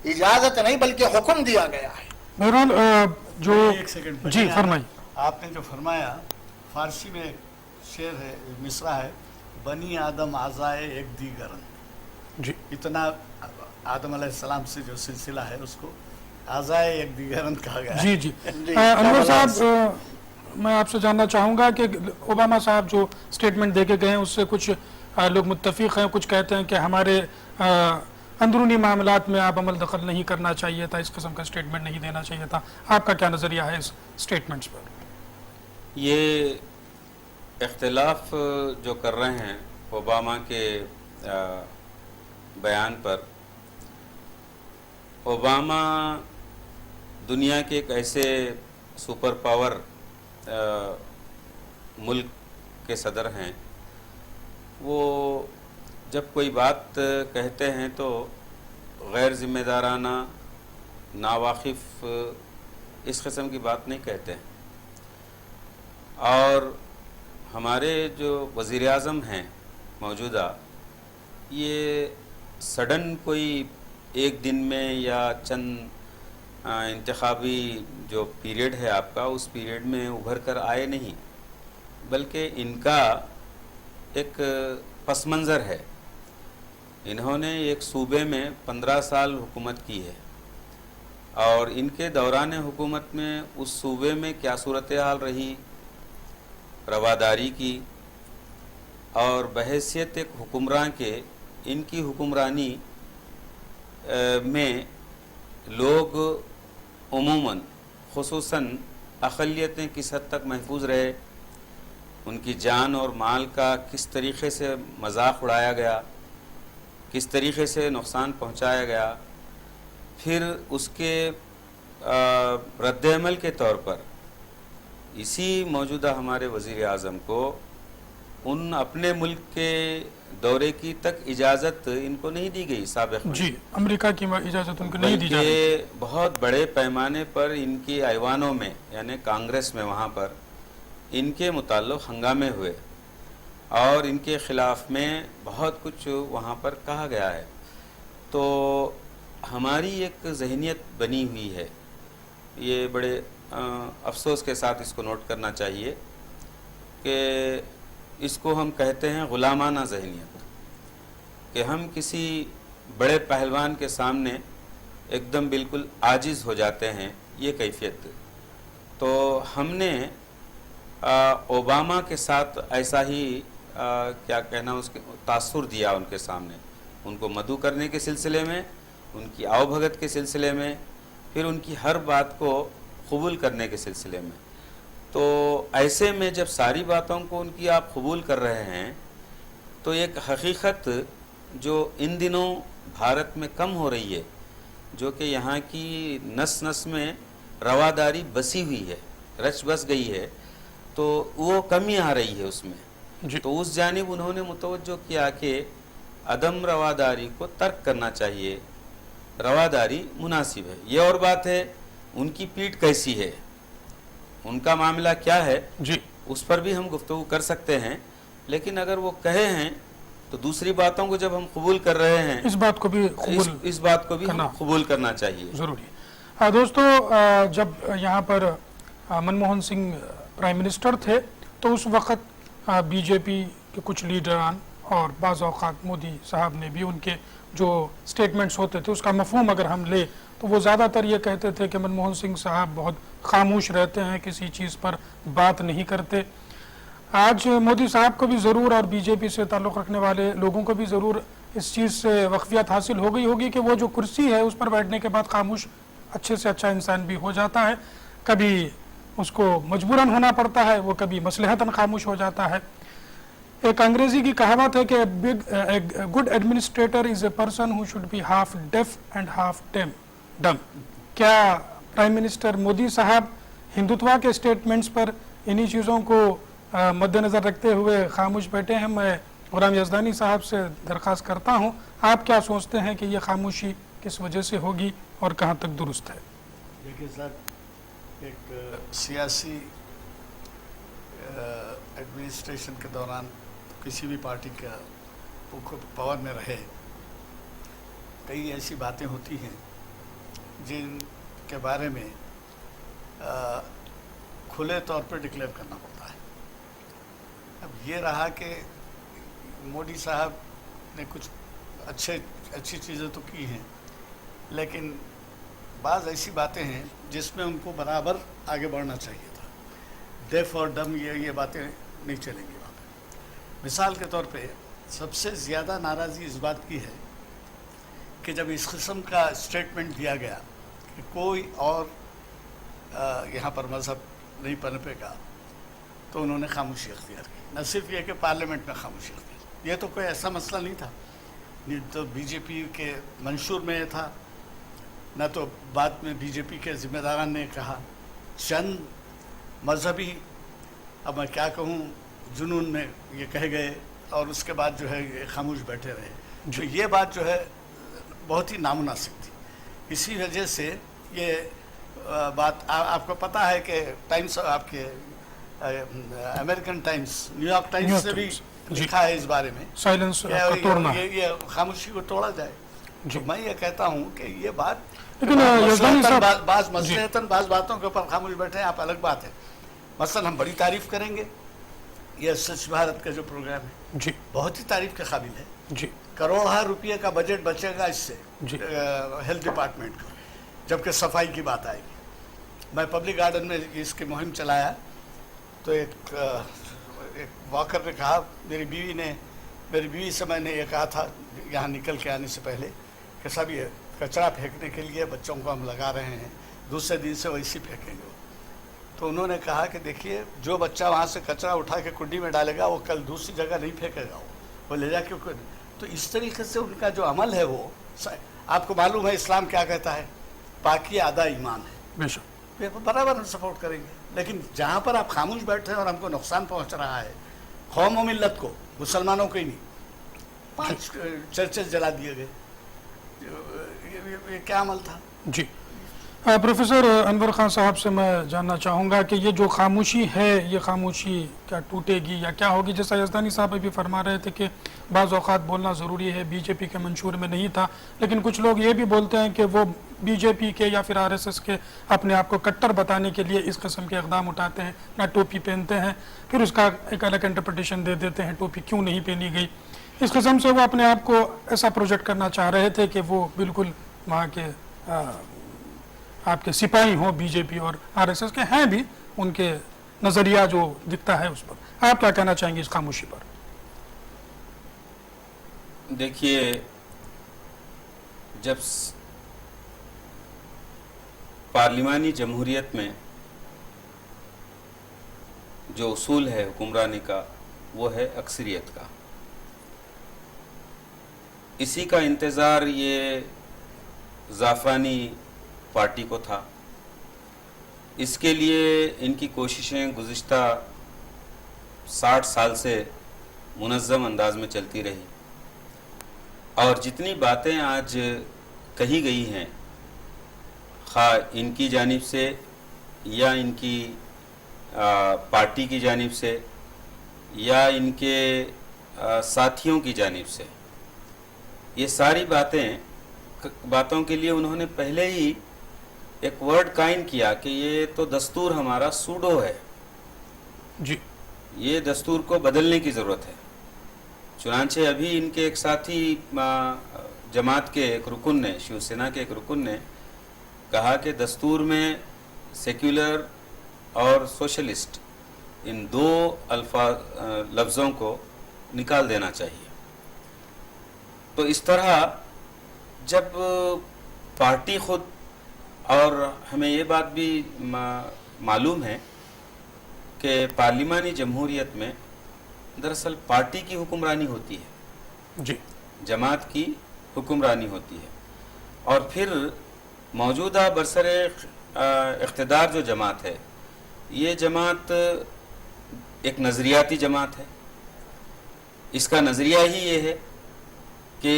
اجازت نہیں بلکہ حکم دیا گیا ہے. بہرحال جو ایک سیکنڈ جی فرمائیے. آپ نے جو فرمایا، فارسی میں شعر ہے، مصرع ہے، بنی آدم آزائے ایک دیگرن. جی اتنا آدم علیہ السلام سے جو سلسلہ ہے اس کو آزائے ایک دیگرن کہا گیا ہے. جی جی انور صاحب، میں آپ سے جاننا چاہوں گا کہ اوباما صاحب جو سٹیٹمنٹ دے کے گئے ہیں اس سے کچھ لوگ متفق ہیں، کچھ کہتے ہیں کہ ہمارے اندرونی معاملات میں آپ عمل دخل نہیں کرنا چاہیے تھا، اس قسم کا سٹیٹمنٹ نہیں دینا چاہیے تھا. آپ کا کیا نظریہ ہے اس سٹیٹمنٹس پر؟ یہ اختلاف جو کر رہے ہیں اوباما کے بیان پر، اوباما دنیا کے ایک ایسے سپر پاور ملک کے صدر ہیں، وہ جب کوئی بات کہتے ہیں تو غیر ذمہ دارانہ، ناواقف اس قسم کی بات نہیں کہتے ہیں. اور ہمارے جو وزیر اعظم ہیں موجودہ، یہ سڈن کوئی ایک دن میں یا چند انتخابی جو پیریڈ ہے آپ کا، اس پیریڈ میں ابھر کر آئے نہیں، بلکہ ان کا ایک پس منظر ہے. انہوں نے ایک صوبے میں 15 سال حکومت کی ہے، اور ان کے دوران حکومت میں اس صوبے میں کیا صورتحال رہی، رواداری کی، اور بحیثیت ایک حکمران کے ان کی حکمرانی میں لوگ عموماً خصوصاً اقلیتیں کس حد تک محفوظ رہے، ان کی جان اور مال کا کس طریقے سے مذاق اڑایا گیا، کس طریقے سے نقصان پہنچایا گیا. پھر اس کے رد عمل کے طور پر اسی موجودہ ہمارے وزیر اعظم کو ان اپنے ملک کے दौरे की तक इजाज़त इनको नहीं दी गई साबिक़ में। जी, अमेरिका की इजाज़त उनको नहीं दी जा रही। बल्कि बहुत बड़े पैमाने पर इनकी ऐवानों में यानी कांग्रेस में वहाँ पर इनके मुताल्लिक़ हंगामे हुए और इनके ख़िलाफ़ में बहुत कुछ वहाँ पर कहा गया है। तो हमारी एक ज़हनियत बनी हुई है, ये बड़े अफसोस के साथ इसको नोट करना चाहिए कि इसको हम कहते हैं ग़ुलामाना ज़हनियत, कि हम किसी बड़े पहलवान के सामने एकदम बिल्कुल आजिज़ हो जाते हैं, ये कैफियत। तो हमने ओबामा के साथ ऐसा ही क्या कहना उसके तासुर दिया उनके सामने, उनको मदऊ करने के सिलसिले में, उनकी आवभगत के सिलसिले में, फिर उनकी हर बात को कबूल करने के सिलसिले में। तो ऐसे में जब सारी बातों को उनकी आप कबूल कर रहे हैं तो एक हकीकत जो इन दिनों भारत में कम हो रही है, जो कि यहाँ की नस नस में रवादारी बसी हुई है, रच बस गई है, तो वो कमी आ रही है उसमें। तो उस जानिब उन्होंने मुतवज्जो किया कि अदम रवादारी को तर्क करना चाहिए, रवादारी मुनासिब है। ये और बात है उनकी पीठ कैसी है, उनका मामला क्या है जी, उस पर भी हम गुफ्तगू कर सकते हैं, लेकिन अगर वो कहे हैं तो दूसरी बातों को जब हम कबूल कर रहे हैं, इस बात को भी इस बात को भी हम कबूल करना चाहिए। ज़रूरी। दोस्तों, जब यहाँ पर मनमोहन सिंह प्राइम मिनिस्टर थे तो उस वक़्त बीजेपी के कुछ लीडरान और बाज़ औक़ात मोदी साहब ने भी उनके जो स्टेटमेंट्स होते थे उसका मफ़हूम अगर हम ले तो वो ज़्यादातर ये कहते थे कि मनमोहन सिंह साहब बहुत खामोश रहते हैं, किसी चीज़ पर बात नहीं करते। आज मोदी साहब को भी ज़रूर और बीजेपी से ताल्लुक़ रखने वाले लोगों को भी ज़रूर इस चीज़ से वाक़फ़ियत हासिल हो गई होगी कि वो जो कुर्सी है उस पर बैठने के बाद खामोश अच्छे से अच्छा इंसान भी हो जाता है, कभी उसको मजबूरन होना पड़ता है, वो कभी मसलहतन खामोश हो जाता है। एक अंग्रेजी की कहावत है कि good administrator is a person who should be half deaf and half डम। क्या प्राइम मिनिस्टर मोदी साहब हिंदुत्व के स्टेटमेंट्स पर इन्हीं चीज़ों को मद्देनज़र रखते हुए खामोश बैठे हैं? मैं गुलाम यज़दानी साहब से दरख्वास्त करता हूँ, आप क्या सोचते हैं कि ये खामोशी किस वजह से होगी और कहाँ तक दुरुस्त है? देखिए सर, एक सियासी एडमिनिस्ट्रेशन के दौरान किसी भी पार्टी का पावर में रहे, कई ऐसी बातें होती हैं जिनके बारे में खुले तौर पर डिक्लेयर करना पड़ता है। अब ये रहा कि मोदी साहब ने कुछ अच्छी चीज़ें तो की हैं, लेकिन बाज़ ऐसी बातें हैं जिसमें उनको बराबर आगे बढ़ना चाहिए था। डेफ और डम ये बातें नहीं चलेंगी वहाँ पे। मिसाल के तौर पे सबसे ज़्यादा नाराज़गी इस बात की है कि जब इस किस्म का स्टेटमेंट दिया गया कि कोई और यहाँ पर मज़हब नहीं पनपेगा, तो उन्होंने खामोशी अख्तियार की। न सिर्फ ये कि पार्लियामेंट में खामोशी अख्तियार, ये तो कोई ऐसा मसला नहीं था, नहीं तो बीजेपी के मंशूर में था, न तो बाद में बीजेपी के ज़िम्मेदारान ने कहा। चंद मजहबी, अब मैं क्या कहूँ, जुनून में ये कह गए और उसके बाद जो है ये खामोश बैठे रहे। तो ये बात जो है बहुत ही नामुनासिब थी। इसी वजह से ये बात आपको पता है कि टाइम्स, आपके अमेरिकन टाइम्स, न्यूयॉर्क टाइम्स से भी लिखा है इस बारे में, साइलेंस को तोड़ना है, ये खामोशी को तोड़ा जाए। तो मैं ये कहता हूँ कि ये बात, लेकिन बाज़ मसलहतन बाज़ बातों के ऊपर खामोश बैठे हैं आप, अलग बात है। मसलन हम बड़ी तारीफ़ करेंगे, यह स्वच्छ भारत का जो प्रोग्राम है जी बहुत ही तारीफ़ के काबिल है जी। करोड़ों रुपये का बजट बचेगा इससे हेल्थ डिपार्टमेंट को, जबकि सफाई की बात आएगी। मैं पब्लिक गार्डन में इसकी मुहिम चलाया तो एक वॉकर ने कहा, मेरी बीवी से मैंने ये कहा था यहाँ निकल के आने से पहले कि सब ये कचरा फेंकने के लिए बच्चों को हम लगा रहे हैं, दूसरे दिन से वैसे फेंकेंगे। तो उन्होंने कहा कि देखिए, जो बच्चा वहाँ से कचरा उठा के कुंडी में डालेगा वो कल दूसरी जगह नहीं फेंकेगा, वो ले जाके। तो इस तरीके से उनका जो अमल है वो, आपको मालूम है इस्लाम क्या कहता है, पाकी आधा ईमान है, बराबर हम सपोर्ट करेंगे। लेकिन जहाँ पर आप खामोश बैठे हैं और हमको नुकसान पहुँच रहा है, कौम और मिल्लत को, मुसलमानों को ही नहीं, 5 चर्चेस जला दिए गए, ये क्या अमल था? जी प्रोफेसर अनवर खान साहब से मैं जानना चाहूँगा कि ये जो खामोशी है, ये खामोशी क्या टूटेगी या क्या होगी? जैसा यज़दानी साहब अभी फरमा रहे थे कि बाज़ औक़ात बोलना ज़रूरी है, बीजेपी के मंशूर में नहीं था, लेकिन कुछ लोग ये भी बोलते हैं कि वो बीजेपी के या फिर आरएसएस के अपने आप को कट्टर बताने के लिए इस किस्म के इक़दाम उठाते हैं, ना टोपी पहनते हैं, फिर उसका एक अलग इंटरप्रिटेशन दे देते हैं, टोपी क्यों नहीं पहनी गई। इस किस्म से वो अपने आप को ऐसा प्रोजेक्ट करना चाह रहे थे कि वो बिल्कुल वहाँ के आपके सिपाही हों बीजेपी और आरएसएस के, हैं भी उनके नज़रिया जो दिखता है उस पर। आप क्या कहना चाहेंगे इस खामोशी पर? देखिए, जब पार्लिमानी जमहूरियत में जो उसूल है हुक्मरानी का, वो है अक्सरियत का। इसी का इंतज़ार ये ज़ाफ़रानी पार्टी को था। इसके लिए इनकी कोशिशें गुज़िश्ता 60 साल से मुनज़्ज़म अंदाज में चलती रही, और जितनी बातें आज कही गई हैं, खा इनकी जानिब से या इनकी पार्टी की जानिब से या इनके साथियों की जानिब से, ये सारी बातों के लिए उन्होंने पहले ही एक वर्ड कायम किया कि ये तो दस्तूर हमारा सूडो है जी, ये दस्तूर को बदलने की ज़रूरत है। चुनांचे अभी इनके एक साथी जमात के एक रुकन ने, शिवसेना के एक रुकन ने कहा कि दस्तूर में सेक्युलर और सोशलिस्ट इन दो लफ्ज़ों को निकाल देना चाहिए। तो इस तरह जब पार्टी खुद, और हमें ये बात भी मालूम है कि पार्लिमानी जमहूरियत में दरअसल पार्टी की हुक्मरानी होती है जी, जमात की हुक्मरानी होती है, और फिर मौजूदा बरसरे इख्तिदार जो जमात है, ये जमात एक नज़रियाती जमात है। इसका नज़रिया ही ये है कि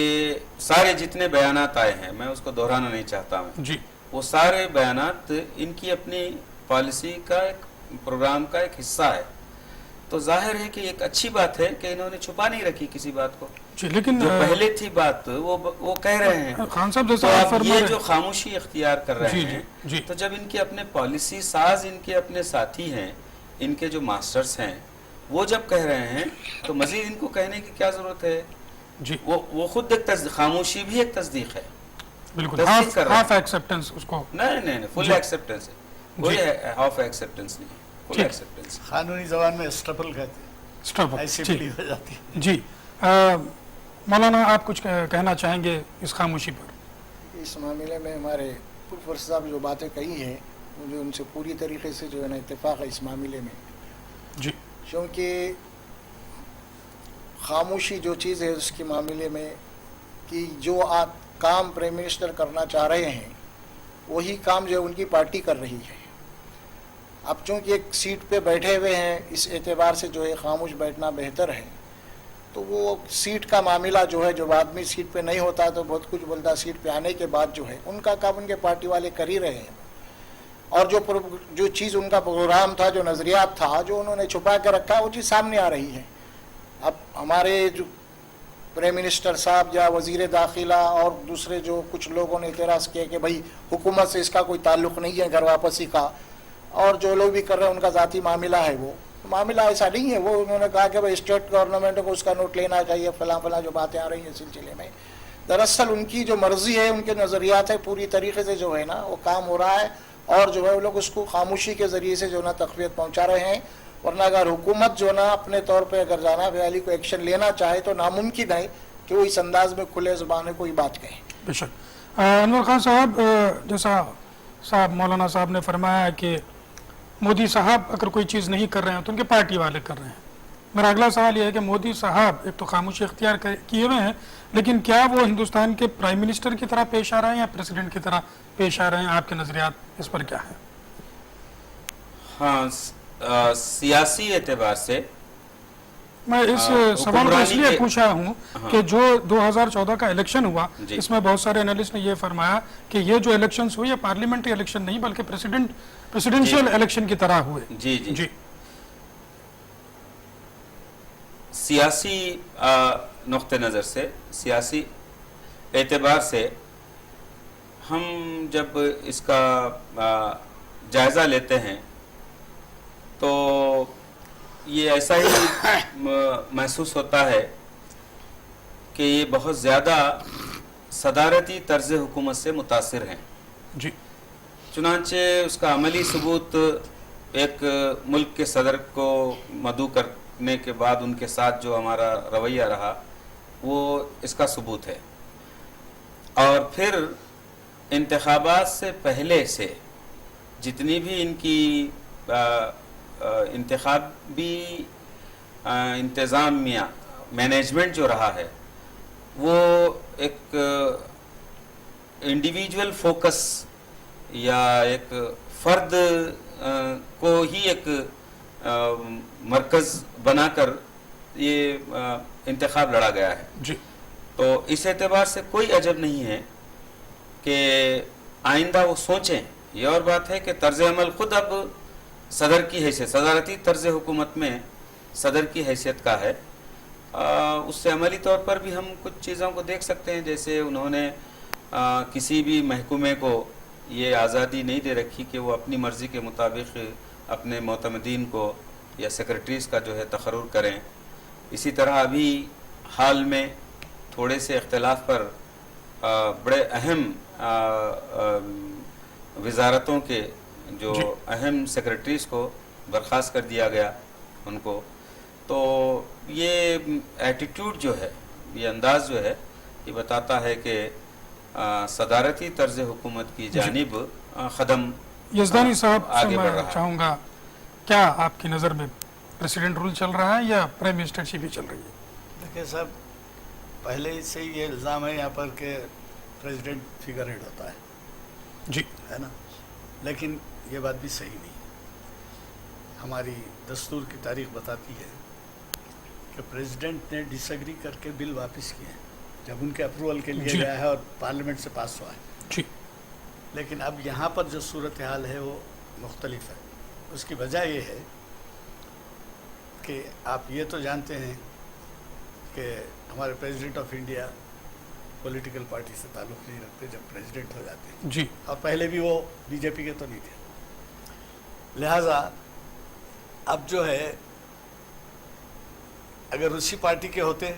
सारे जितने बयानात आए हैं, मैं उसको दोहराना नहीं चाहता मैं जी, वो सारे बयानात इनकी अपनी पॉलिसी का, एक प्रोग्राम का एक हिस्सा है। तो जाहिर है कि एक अच्छी बात है कि इन्होंने छुपा नहीं रखी किसी बात को। जी, लेकिन जो पहले थी बात वो कह रहे हैं। खान साहब तो जैसा आप अब फरमा ये रहे जो खामोशी इख्तियार कर रहे जी, हैं, जी, तो जब इनके अपने पॉलिसी साज, इनके अपने साथी हैं, इनके जो मास्टर्स हैं, वो जब कह रहे हैं तो मजीद इनको कहने की क्या जरूरत है? जी, वो खुद एक खामोशी भी एक तस्दीक है। बिल्कुल तस्दीक कर रहे हाफ एक्सेप्टेंस उसको। नहीं, फुल जी। एक्सेप्टेंस है, कोई हाफ एक्सेप्टेंस नहीं, फुल ठीक। एक्सेप्टेंस। कानूनी जबान में स्ट्रपल कहते हैं, स्टॉप। ऐसी जी प्ली हो जाती है। जी, मौलाना आप कुछ कहना चाहेंगे इस खामोशी पर? इस मामले में हमारे प्रोफेसर साहब जो बातें कही हैं, मुझे उनसे पूरी तरीके से जो है ना इत्तेफाक है इस मामले में। जी, क्योंकि खामोशी जो चीज़ है उसके मामले में कि जो आप काम प्राइम मिनिस्टर करना चाह रहे हैं, वही काम जो है उनकी पार्टी कर रही है। अब चूँकि एक सीट पे बैठे हुए हैं, इस एतबार से जो है खामोश बैठना बेहतर है। तो वो सीट का मामला जो है, जब आदमी सीट पे नहीं होता तो बहुत कुछ बोलता, सीट पे आने के बाद जो है उनका काम उनके पार्टी वाले कर ही रहे हैं। और जो चीज़ उनका प्रोग्राम था, जो नज़रियात था, जो उन्होंने छुपा के रखा, वो चीज़ सामने आ रही है। अब हमारे जो प्राइम मिनिस्टर साहब या वज़ीर दाखिला और दूसरे जो कुछ लोगों ने एतराज़ किया कि भाई हुकूमत से इसका कोई ताल्लुक़ नहीं है, घर वापसी का, और जो लोग भी कर रहे हैं उनका ज़ाती मामला है। वो मामला ऐसा नहीं है। वो उन्होंने कहा कि भाई स्टेट गवर्नमेंट को उसका नोट लेना चाहिए, फला जो बातें आ रही हैं इस सिलसिले में। दरअसल उनकी जो मर्ज़ी है, उनके नज़रियात है, पूरी तरीके से जो है ना वो काम हो रहा है, और जो है वो लोग उसको खामोशी के ज़रिए से जो ना तक़वियत पहुँचा रहे हैं। वरना अगर हुकूमत जो ना अपने तौर पे अगर जाना वैली को एक्शन लेना चाहे तो नामुमकिन है कि वो इस अंदाज में खुले ज़बान में कोई बात कहे। बेशक। अनवर खान साहब, जैसा मौलाना साहब ने फरमाया कि मोदी साहब अगर कोई चीज़ नहीं कर रहे हैं तो उनके पार्टी वाले कर रहे हैं। मेरा अगला सवाल यह है कि मोदी साहब एक तो खामोशी इख्तियार किए हुए हैं, लेकिन क्या वो हिंदुस्तान के प्राइम मिनिस्टर की तरह पेश आ रहे हैं या प्रेसिडेंट की तरह पेश आ रहे हैं? आपके नज़रियात इस पर क्या है? हाँ, सियासी एतबार से میں اس سوال کو اس لیے پوچھا ہوں کہ جو 2014 کا الیکشن ہوا اس میں بہت سارے انالسٹ نے یہ فرمایا کہ یہ جو الیکشنز ہوئے یہ پارلیمنٹری الیکشن نہیں بلکہ پریسیڈنشیل الیکشن کی طرح ہوئے. جی جی جی سیاسی نقطہ نظر سے، سیاسی اعتبار سے ہم جب اس کا جائزہ لیتے ہیں تو یہ ایسا ہی محسوس ہوتا ہے کہ یہ بہت زیادہ صدارتی طرز حکومت سے متاثر ہیں. جی چنانچہ اس کا عملی ثبوت ایک ملک کے صدر کو مدعو کرنے کے بعد ان کے ساتھ جو ہمارا رویہ رہا وہ اس کا ثبوت ہے. اور پھر انتخابات سے پہلے سے جتنی بھی ان کی انتخابی انتظامیہ مینجمنٹ جو رہا ہے وہ ایک انڈیویجول فوکس یا ایک فرد کو ہی ایک مرکز بنا کر یہ انتخاب لڑا گیا ہے. جی تو اس اعتبار سے کوئی عجب نہیں ہے کہ آئندہ وہ سوچیں. یہ اور بات ہے کہ طرز عمل خود اب صدر کی حیثیت، صدارتی طرز حکومت میں صدر کی حیثیت کا ہے. اس سے عملی طور پر بھی ہم کچھ چیزوں کو دیکھ سکتے ہیں، جیسے انہوں نے کسی بھی محکمے کو یہ آزادی نہیں دے رکھی کہ وہ اپنی مرضی کے مطابق اپنے معتمدین کو یا سیکرٹریز کا جو ہے تقرر کریں. اسی طرح ابھی حال میں تھوڑے سے اختلاف پر بڑے اہم وزارتوں کے جو اہم سیکرٹریز کو برخاست کر دیا گیا ان کو. تو یہ ایٹیٹیوڈ جو ہے، یہ انداز جو ہے، یہ بتاتا ہے کہ صدارتی طرز حکومت کی جانب قدم یزدانی صاحب سے آگے بڑھ میں رہا ہے. چاہوں گا کیا آپ کی نظر میں پریسیڈنٹ رول چل رہا ہے یا پرائم منسٹر شپ ہی چل رہی ہے؟ دیکھیں صاحب، پہلے سے یہ الزام ہے یہاں پر کہ پریزیڈنٹ فگر ہیڈ ہوتا ہے، جی ہے نا، لیکن یہ بات بھی صحیح نہیں ہے. ہماری دستور کی تاریخ بتاتی ہے کہ پریزیڈنٹ نے ڈس ایگری کر کے بل واپس کیے ہیں جب ان کے اپروول کے لیے گیا ہے اور پارلیمنٹ سے پاس ہوا ہے. جی لیکن اب یہاں پر جو صورتحال ہے وہ مختلف ہے. اس کی وجہ یہ ہے کہ آپ یہ تو جانتے ہیں کہ ہمارے president of India political party سے تعلق نہیں رکھتے جب پریزیڈنٹ ہو جاتے ہیں، جی اور پہلے بھی وہ بی جے پی کے تو نہیں تھے. لہٰذا اب جو ہے اگر اسی پارٹی کے ہوتے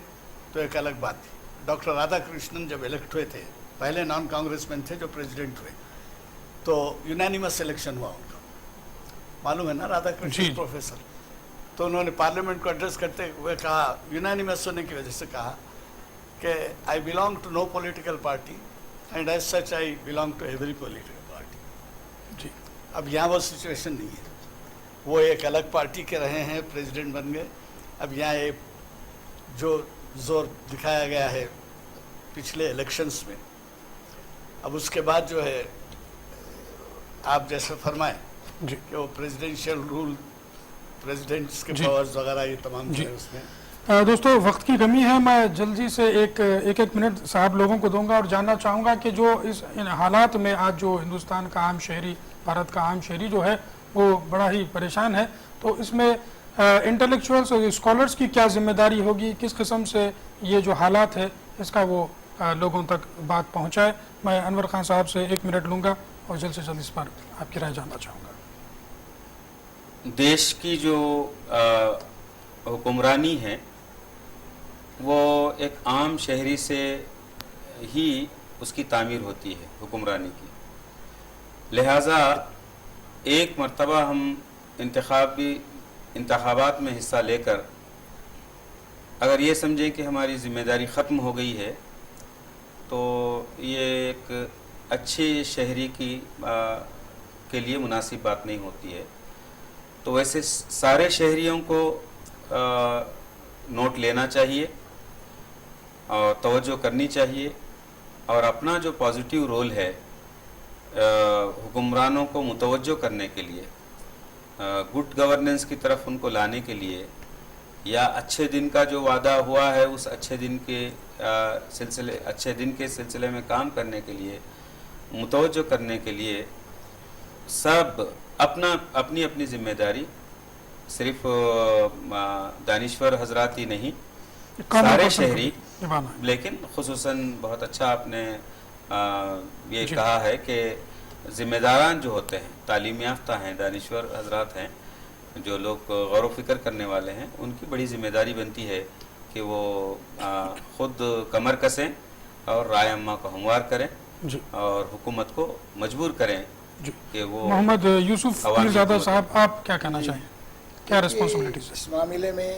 تو ایک الگ بات تھی. ڈاکٹر رادھا کرشنن جب الیکٹ ہوئے تھے، پہلے نان کانگریس مین تھے جو پریزیڈنٹ ہوئے، تو یونانیمس الیکشن ہوا ان کا. معلوم ہے نا رادھا کرشنن پروفیسر. تو انہوں نے پارلیمنٹ کو ایڈریس کرتے ہوئے کہا، یونانیمس ہونے کی وجہ سے کہا کہ I belong to no political party and as such I belong to every political party. جی اب یہاں وہ سچویشن نہیں ہے. وہ ایک الگ پارٹی کے رہے ہیں، پریزیڈنٹ بن گئے. اب یہاں ایک جو زور دکھایا گیا ہے پچھلے الیکشنز میں، اب اس کے بعد جو ہے آپ جیسے فرمائیں جی کہ وہ پریزیڈنشیل رول، پریزیڈنٹس کے پاورز وغیرہ یہ تمام جو ہے اس میں. دوستو وقت کی کمی ہے، میں جلدی سے ایک منٹ صاحب لوگوں کو دوں گا اور جاننا چاہوں گا کہ جو ان حالات میں آج جو ہندوستان کا عام شہری، بھارت کا عام شہری جو ہے وہ بڑا ہی پریشان ہے، تو اس میں انٹلیکچوئلس اور اسکالرس کی کیا ذمہ داری ہوگی، کس قسم سے یہ جو حالات ہے اس کا وہ لوگوں تک بات پہنچائے. میں انور خان صاحب سے 1 منٹ لوں گا اور جلد سے جلد اس پر آپ کی رائے جاننا چاہوں گا. دیش کی جو حکمرانی ہے وہ ایک عام شہری سے ہی اس کی تعمیر ہوتی ہے حکمرانی کی. لہٰذا ایک مرتبہ ہم انتخابات میں حصہ لے کر اگر یہ سمجھیں کہ ہماری ذمہ داری ختم ہو گئی ہے تو یہ ایک اچھے شہری کے لیے مناسب بات نہیں ہوتی ہے. تو ویسے سارے شہریوں کو نوٹ لینا چاہیے اور توجہ کرنی چاہیے اور اپنا جو پازیٹیو رول ہے حکمرانوں کو متوجہ کرنے کے لیے، گڈ گورننس کی طرف ان کو لانے کے لیے یا اچھے دن کا جو وعدہ ہوا ہے اس اچھے دن کے سلسلے میں کام کرنے کے لیے، متوجہ کرنے کے لیے سب اپنی اپنی ذمہ داری، صرف دانشور حضرات ہی نہیں، سارے شہری، لیکن خصوصاً بہت اچھا آپ نے یہ کہا ہے کہ ذمہ داران جو ہوتے ہیں، تعلیم یافتہ ہیں، دانشور حضرات ہیں، جو لوگ غور و فکر کرنے والے ہیں، ان کی بڑی ذمہ داری بنتی ہے کہ وہ خود کمر کسیں اور رائے عامہ کو ہموار کریں اور حکومت کو مجبور کریں کہ وہ محمد یوسف پیرزادہ صاحب، آپ کیا کہنا چاہیں، کیا ریسپانسبلٹیز اس معاملے میں؟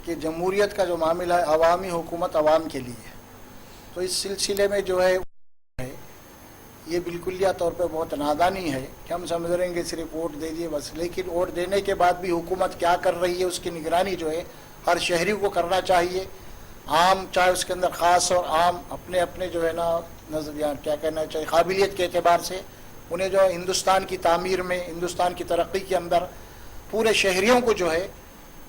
کہ جمہوریت کا جو معاملہ ہے، عوامی حکومت عوام کے لیے ہے، تو اس سلسلے میں جو ہے یہ بالکلیہ طور پہ بہت نادانی ہے کہ ہم سمجھ رہے ہیں کہ صرف ووٹ دے دیے بس، لیکن ووٹ دینے کے بعد بھی حکومت کیا کر رہی ہے اس کی نگرانی جو ہے ہر شہری کو کرنا چاہیے، عام چاہے اس کے اندر خاص اور عام، اپنے اپنے جو ہے نا نظریہ کیا کہنا چاہیے قابلیت کے اعتبار سے انہیں جو ہندوستان کی تعمیر میں، ہندوستان کی ترقی کے اندر پورے شہریوں کو جو ہے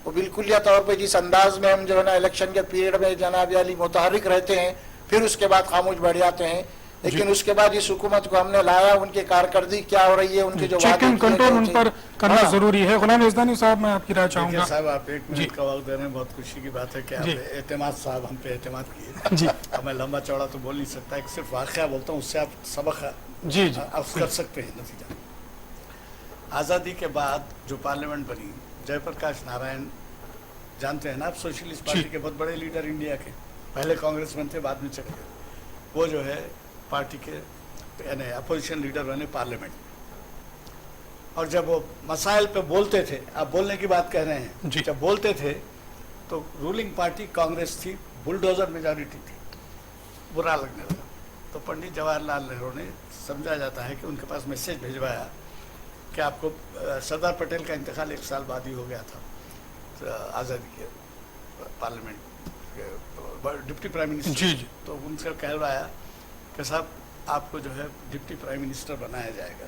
وہ بالکلیہ طور پہ جس انداز میں ہم جو ہے نا الیکشن کے پیریڈ میں جناب علی متحرک رہتے ہیں، پھر اس کے بعد خاموش بیٹھ جاتے ہیں، لیکن اس کے بعد اس حکومت کو ہم نے لایا، ان کی کارکردگی کیا ہو رہی ہے، ان کے جو چیک اینڈ کنٹرول ان پر کرنا ضروری ہے۔ غلام یزدانی صاحب، میں آپ کی رائے چاہوں گا۔ صاحب آپ ایک منٹ کا وقت دے رہے ہیں، بہت خوشی کی بات ہے کہ آپ نے اعتماد صاحب ہم پہ اعتماد کیے۔ میں لمبا چوڑا تو بول نہیں سکتا، ایک صرف واقعہ بولتا ہوں، اس سے آپ سبق اخذ کر سکتے ہیں۔ نتیجہ آزادی کے بعد جو پارلیمنٹ بنی، جے پرکاش نارائن جانتے ہیں نا آپ، سوشلسٹ پارٹی کے بہت بڑے لیڈر انڈیا کے، پہلے کانگریس مین تھے، بعد میں چلے گئے، وہ جو ہے پارٹی کے یعنی اپوزیشن لیڈر بنے پارلیمنٹ، اور جب وہ مسائل پہ بولتے تھے، آپ بولنے کی بات کہہ رہے ہیں، جب بولتے تھے تو رولنگ پارٹی کانگریس تھی، بلڈوزر میجارٹی تھی، برا لگنے لگا۔ تو پنڈت جواہر لال نہرو نے، سمجھا جاتا ہے کہ ان کے پاس میسیج بھیجوایا کہ آپ کو سردار پٹیل کا انتقال 1 سال بعد ہی ہو گیا تھا آزادی کے پارلیمنٹ ڈپٹی پرائم منسٹر، تو ان سے کہلوایا کہ صاحب آپ کو جو ہے ڈپٹی پرائم منسٹر بنایا جائے گا،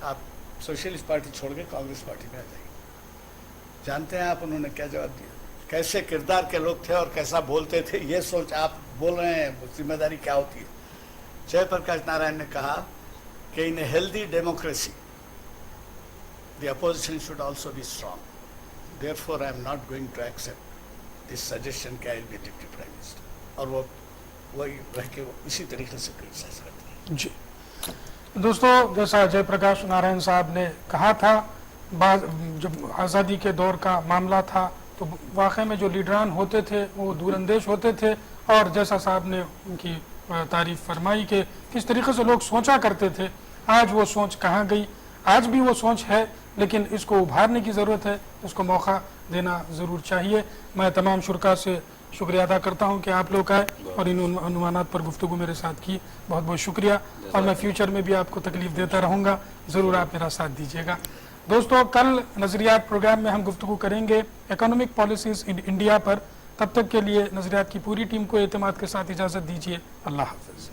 آپ سوشلسٹ پارٹی چھوڑ کے کانگریس پارٹی میں آ جائیں گے۔ جانتے ہیں آپ انہوں نے کیا جواب دیا؟ کیسے کردار کے لوگ تھے اور کیسا بولتے تھے، یہ سوچ آپ بول رہے ہیں ذمہ داری کیا ہوتی ہے۔ جے پرکاش نارائن نے کہا کہ in a healthy democracy the opposition should also be strong. Therefore, I am not going to accept this suggestion کہ I will be deputy prime minister. اور وہ وہی رہ کے اسی طریقے سے کرٹیسائز کرتے ہیں۔ جی دوستو، جیسا جے پرکاش نارائن صاحب نے کہا تھا، جب آزادی کے دور کا معاملہ تھا تو واقعی میں جو لیڈران ہوتے تھے وہ دور اندیش ہوتے تھے، اور جیسا صاحب نے ان کی تعریف فرمائی کہ کس طریقے سے لوگ سوچا کرتے تھے، آج وہ سوچ کہاں گئی؟ آج بھی وہ سوچ ہے، لیکن اس کو ابھارنے کی ضرورت ہے، اس کو موقع دینا ضرور چاہیے۔ میں تمام شرکاء سے شکریہ ادا کرتا ہوں کہ آپ لوگ آئے اور ان عنوانات پر گفتگو میرے ساتھ کی، بہت بہت شکریہ، اور میں فیوچر میں بھی آپ کو تکلیف دیتا رہوں گا، ضرور آپ میرا ساتھ دیجیے گا۔ دوستو، کل نظریات پروگرام میں ہم گفتگو کریں گے اکنامک پالیسیز ان انڈیا پر۔ تب تک کے لیے نظریات کی پوری ٹیم کو اعتماد کے ساتھ اجازت دیجیے۔ اللہ حافظ۔